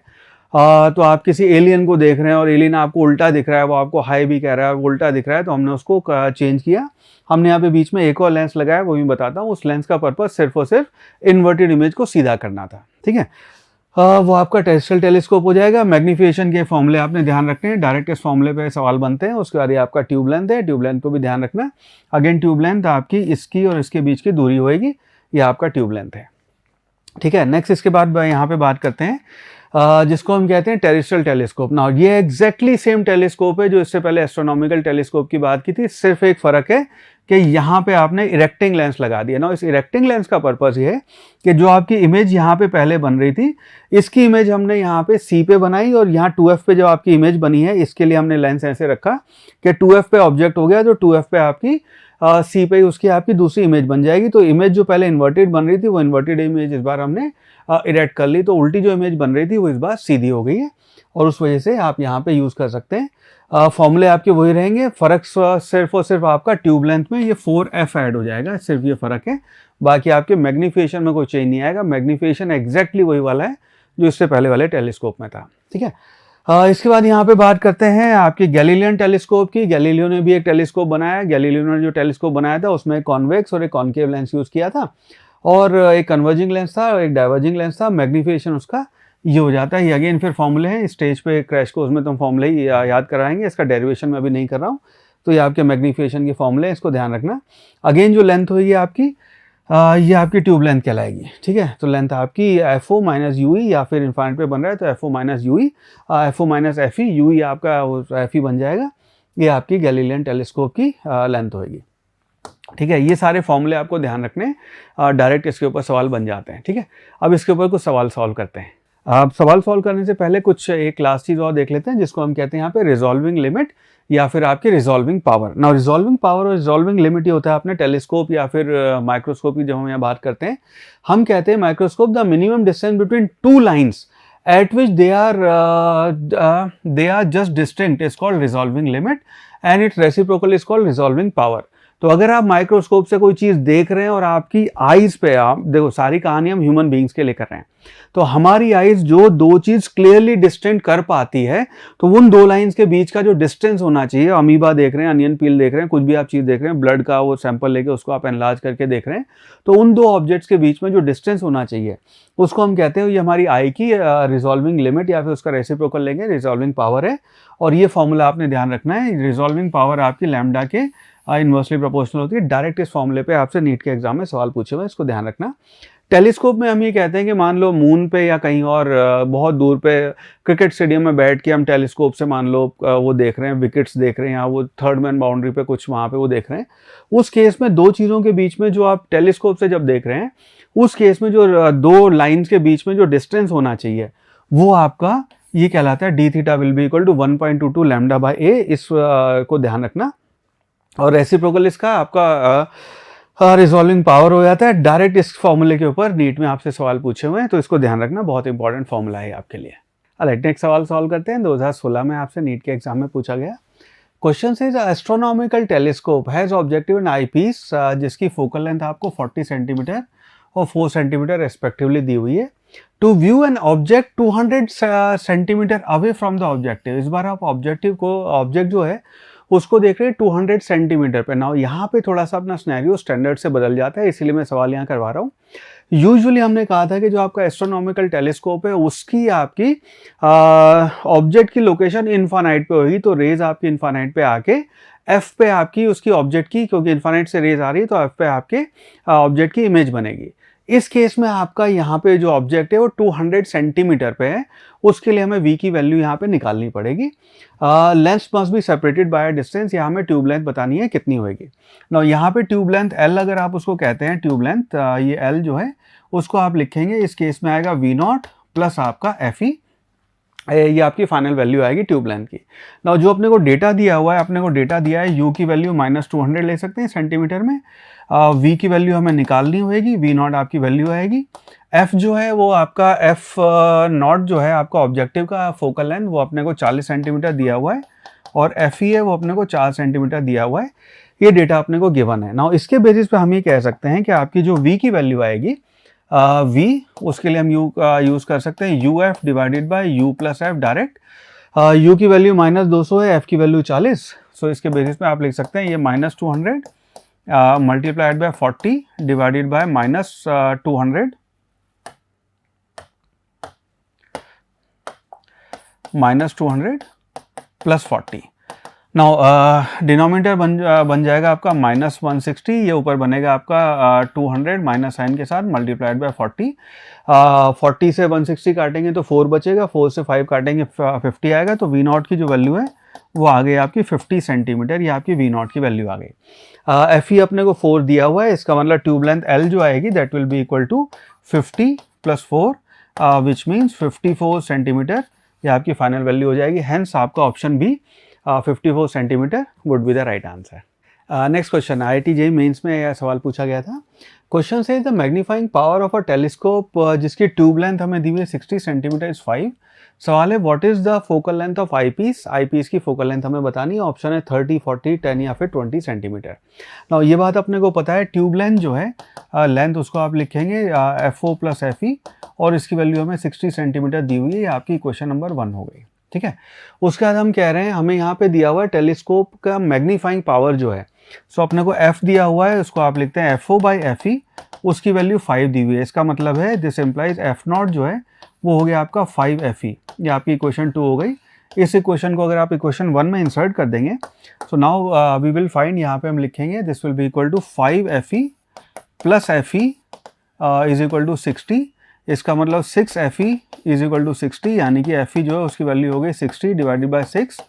तो आप किसी एलियन को देख रहे हैं और एलियन आपको उल्टा दिख रहा है, वो आपको हाई भी कह रहा है, उल्टा दिख रहा है, तो हमने उसको चेंज किया। हमने यहाँ पे बीच में एक और लेंस लगाया, वो भी बताता हूँ। उस लेंस का पर्पज सिर्फ और सिर्फ इन्वर्टेड इमेज को सीधा करना था, ठीक है। वो आपका टेरेस्ट्रियल टेलीस्कोप हो जाएगा। मैग्नीफिकेशन के फॉर्मूले आपने ध्यान रखने हैं, डायरेक्ट इस फॉर्मूले पे सवाल बनते हैं। उसके बाद ये आपका ट्यूब लेंथ है, ट्यूब लेंथ को भी ध्यान रखना। अगेन ट्यूब लेंथ आपकी इसकी और इसके बीच की दूरी होएगी, ये आपका ट्यूब लेंथ है, ठीक है। नेक्स्ट इसके बाद यहाँ पे बात करते हैं जिसको हम कहते हैं टेरेस्ट्रियल टेलीस्कोप। ना ये एग्जैक्टली सेम टेलीस्कोप है जो इससे पहले एस्ट्रोनॉमिकल टेलीस्कोप की बात की थी, सिर्फ एक फ़र्क है कि यहाँ पे आपने इरेक्टिंग लेंस लगा दिया ना। इस इरेक्टिंग लेंस का पर्पज़ ये है कि जो आपकी इमेज यहाँ पे पहले बन रही थी, इसकी इमेज हमने यहाँ पे सी पे बनाई और यहाँ 2F पे जो आपकी इमेज बनी है इसके लिए हमने लेंस ऐसे रखा कि 2F पे ऑब्जेक्ट हो गया, तो 2F पे आपकी सी पे उसकी आपकी दूसरी इमेज बन जाएगी। तो इमेज जो पहले इन्वर्टेड बन रही थी वो इन्वर्टेड इमेज इस बार हमने इरेक्ट कर ली, तो उल्टी जो इमेज बन रही थी वो इस बार सीधी हो गई है और उस वजह से आप यहाँ पे यूज़ कर सकते हैं। फॉर्मूले आपके वही रहेंगे, फ़र्क सिर्फ और सिर्फ आपका ट्यूब लेंथ में ये 4F ऐड हो जाएगा, सिर्फ ये फ़र्क है। बाकी आपके मैग्नीफिकेशन में कोई चेंज नहीं आएगा, मैग्नीफिकेशन एग्जैक्टली वही वाला है जो इससे पहले वाले टेलीस्कोप में था, ठीक है। इसके बाद यहाँ पे बात करते हैं आपकी गैलीलियन टेलीस्कोप की। गैलीलियो ने भी एक टेलीस्कोप बनाया। गैलीलियो ने जो टेलीस्कोप बनाया था उसमें एक कॉन्वेक्स और एक कॉन्केव लेंस यूज़ किया था और एक कन्वर्जिंग लेंस था और एक डाइवर्जिंग लेंस था। मैग्नीफिकेशन उसका ये हो जाता है। ये अगेन फिर फॉर्मूले हैं, स्टेज पे क्रैश कोर्स में तो हम फॉर्मूले ही याद कराएंगे, इसका डेरिवेशन में अभी नहीं कर रहा हूँ। तो ये आपके मैग्नीफिकेशन के फॉर्मूले हैं, इसको ध्यान रखना। अगेन जो लेंथ होगी आपकी ये आपकी ट्यूब लेंथ कहलाएगी, ठीक है। तो लेंथ आपकी FO माइनस UE या फिर इन्फाइनाइट पे बन रहा है तो FO minus UE, FO minus FE, UE आपका FE बन जाएगा। ये आपकी गैलीलियन टेलीस्कोप की लेंथ होगी, ठीक है। ये सारे फॉर्मूले आपको ध्यान रखने, डायरेक्ट इसके ऊपर सवाल बन जाते हैं, ठीक है। अब इसके ऊपर कुछ सवाल सॉल्व करते हैं। आप सवाल सॉल्व करने से पहले कुछ एक लास्ट चीज़ और देख लेते हैं जिसको हम कहते हैं यहाँ पे रिजॉल्विंग लिमिट या फिर आपकी रिजॉल्विंग पावर। ना रिजॉल्विंग पावर और रिजॉल्विंग लिमिट ये होता है अपने टेलीस्कोप या फिर माइक्रोस्कोप की जब हम यहाँ बात करते हैं, हम कहते हैं microscope the minimum distance between two lines at which they are just distinct is called resolving limit and its reciprocal is called resolving power। तो अगर आप माइक्रोस्कोप से कोई चीज़ देख रहे हैं और आपकी आइज़ पे, आप देखो सारी कहानी हम ह्यूमन बीइंग्स के लिए कर रहे हैं, तो हमारी आइज़ जो दो चीज़ क्लियरली डिस्टेंट कर पाती है, तो उन दो लाइंस के बीच का जो डिस्टेंस होना चाहिए, अमीबा देख रहे हैं, अनियन पील देख रहे हैं, कुछ भी आप चीज़ देख रहे हैं, ब्लड का वो सैंपल लेके उसको आप एनलार्ज करके देख रहे हैं, तो उन दो ऑब्जेक्ट्स के बीच में जो डिस्टेंस होना चाहिए उसको हम कहते हैं, ये हमारी आई की रिजॉल्विंग लिमिट या फिर उसका रेसिप्रोकल लेंगे, रिजॉल्विंग पावर है। और ये फॉर्मूला आपने ध्यान रखना है, रिजॉल्विंग पावर आपकी लैम्डा के इन्वर्सली प्रोपोर्शनल होती है। डायरेक्ट इस फॉर्मूले पे आपसे नीट के एग्जाम में सवाल पूछे हुए, इसको ध्यान रखना। टेलीस्कोप में हम ये कहते हैं कि मान लो मून पे या कहीं और बहुत दूर पे क्रिकेट स्टेडियम में बैठ के हम टेलीस्कोप से मान लो वो देख रहे हैं, विकेट्स देख रहे हैं, या वो थर्ड मैन बाउंड्री पे कुछ वहाँ पे वो देख रहे हैं। उस केस में दो चीज़ों के बीच में जो आप टेलीस्कोप से जब देख रहे हैं, उस केस में जो दो लाइन्स के बीच में जो डिस्टेंस होना चाहिए वो आपका ये कहलाता है d theta will be equal to 1.22 lambda by a. इस को ध्यान रखना। और रेसिप्रोकल इसका आपका रिजॉल्विंग पावर हो जाता है। डायरेक्ट इस फॉर्मूले के ऊपर नीट में आपसे सवाल पूछे हुए हैं, तो इसको ध्यान रखना, बहुत इंपॉर्टेंट फॉर्मूला है आपके लिए। राइट, नेक्स्ट सवाल सॉल्व करते हैं। 2016 में आपसे नीट के एग्जाम में पूछा गया क्वेश्चन से, astronomical telescope has objective and eyepiece जिसकी फोकल लेंथ आपको 40 सेंटीमीटर और 4 सेंटीमीटर रेस्पेक्टिवली दी हुई है, to view an object 200 centimetre away from the objective. इस बार आप ऑब्जेक्ट जो है उसको देख रहे हैं 200 सेंटीमीटर पे। नाउ यहाँ पे थोड़ा सा अपना सिनेरियो स्टैंडर्ड से बदल जाता है, इसीलिए मैं सवाल यहाँ करवा रहा हूँ। यूजुअली हमने कहा था कि जो आपका एस्ट्रोनॉमिकल टेलीस्कोप है उसकी आपकी ऑब्जेक्ट की लोकेशन इनफाइनाइट पे होगी, तो रेज आपकी इनफाइनाइट पे आके एफ पे आपकी उसकी ऑब्जेक्ट की, क्योंकि इनफाइनाइट से रेज आ रही है तो एफ पे आपके ऑब्जेक्ट की इमेज बनेगी। इस केस में आपका यहाँ पे जो ऑब्जेक्ट है वो 200 सेंटीमीटर पे है, उसके लिए हमें v की वैल्यू यहाँ पे निकालनी पड़ेगी। Length must be separated by distance, यहाँ हमें ट्यूब लेंथ बतानी है कितनी होगी। ना यहाँ पे ट्यूब लेंथ L अगर आप उसको कहते हैं ट्यूब लेंथ, ये L जो है उसको आप लिखेंगे, इस केस में आएगा V0 प्लस आपका FE, ये आपकी फाइनल वैल्यू आएगी ट्यूब लेंथ की। ना जो अपने को डेटा दिया हुआ है, अपने को डेटा दिया है u की वैल्यू -200 ले सकते हैं सेंटीमीटर में, v की वैल्यू हमें निकालनी होगी, V0 आपकी वैल्यू आएगी। f जो है वो आपका f0 जो है आपका ऑब्जेक्टिव का फोकल लेंथ, वो अपने को 40 सेंटीमीटर दिया हुआ है, और FE है वो अपने को 4 सेंटीमीटर दिया हुआ है। ये डेटा अपने को गिवन है। ना इसके बेसिस पे हम ये कह सकते हैं कि आपकी जो v की वैल्यू आएगी v, उसके लिए हम u यूज़ कर सकते हैं uf divided by u plus F direct. u की वैल्यू -200 है, f की वैल्यू 40, सो इसके बेसिस पे आप लिख सकते हैं ये -200 multiplied by 40 divided by -200 plus 40। Now denominator बन जाएगा आपका -160, ये ऊपर बनेगा आपका 200 माइनस साइन के साथ मल्टीप्लाइड बाय 40। 40 से 160 काटेंगे तो 4 बचेगा, 4 से 5 काटेंगे 50 आएगा, तो V0 की जो वैल्यू है वो आ गई आपकी 50 सेंटीमीटर, ये आपकी V0 की वैल्यू आ गई। FE अपने को 4 दिया हुआ है, इसका मतलब ट्यूब लेंथ L जो आएगी that will be equal to 50 plus 4 which means 54 centimetre, ये आपकी फाइनल वैल्यू हो जाएगी। हेंस आपका option B 54 centimetre would be the right answer. Next question, IIT JEE mains में यह सवाल पूछा गया था। क्वेश्चन से the magnifying power of a telescope जिसकी ट्यूब लेंथ हमें दी हुई है 60 सेंटीमीटर इज 5। सवाल है what is the focal length of eyepiece की फोकल लेंथ हमें बतानी है। ऑप्शन है 30, 40, 10 या फिर 20 सेंटीमीटर। नाउ ये बात अपने को पता है, ट्यूब लेंथ जो है लेंथ उसको आप लिखेंगे FO प्लस FE, और इसकी वैल्यू हमें 60 सेंटीमीटर दी हुई है, आपकी क्वेश्चन नंबर 1 हो गई। ठीक है, उसके बाद हम कह रहे हैं हमें यहाँ पे दिया हुआ है टेलीस्कोप का मैग्नीफाइंग पावर जो है, सो अपने को F दिया हुआ है, उसको आप लिखते हैं FO बाई FE, उसकी वैल्यू 5 दी हुई है। इसका मतलब है दिस इम्प्लाइज F0 जो है वो हो गया आपका 5 FE, ये आपकी इक्वेशन 2 हो गई। इस इक्वेशन को अगर आप इक्वेशन 1 में इंसर्ट कर देंगे, so now we will find, यहाँ पे हम लिखेंगे this will be equal to 5 FE plus FE is equal to 60। इसका मतलब 6 FE इज इक्वल टू 60, यानी कि FE जो है उसकी वैल्यू हो गई 60 डिवाइडेड बाय 6,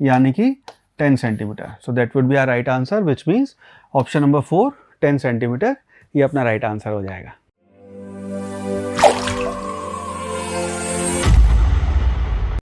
यानी कि 10 centimetre. So that would be our right answer, which means option number 4 10 centimetre, ये अपना राइट आंसर हो जाएगा।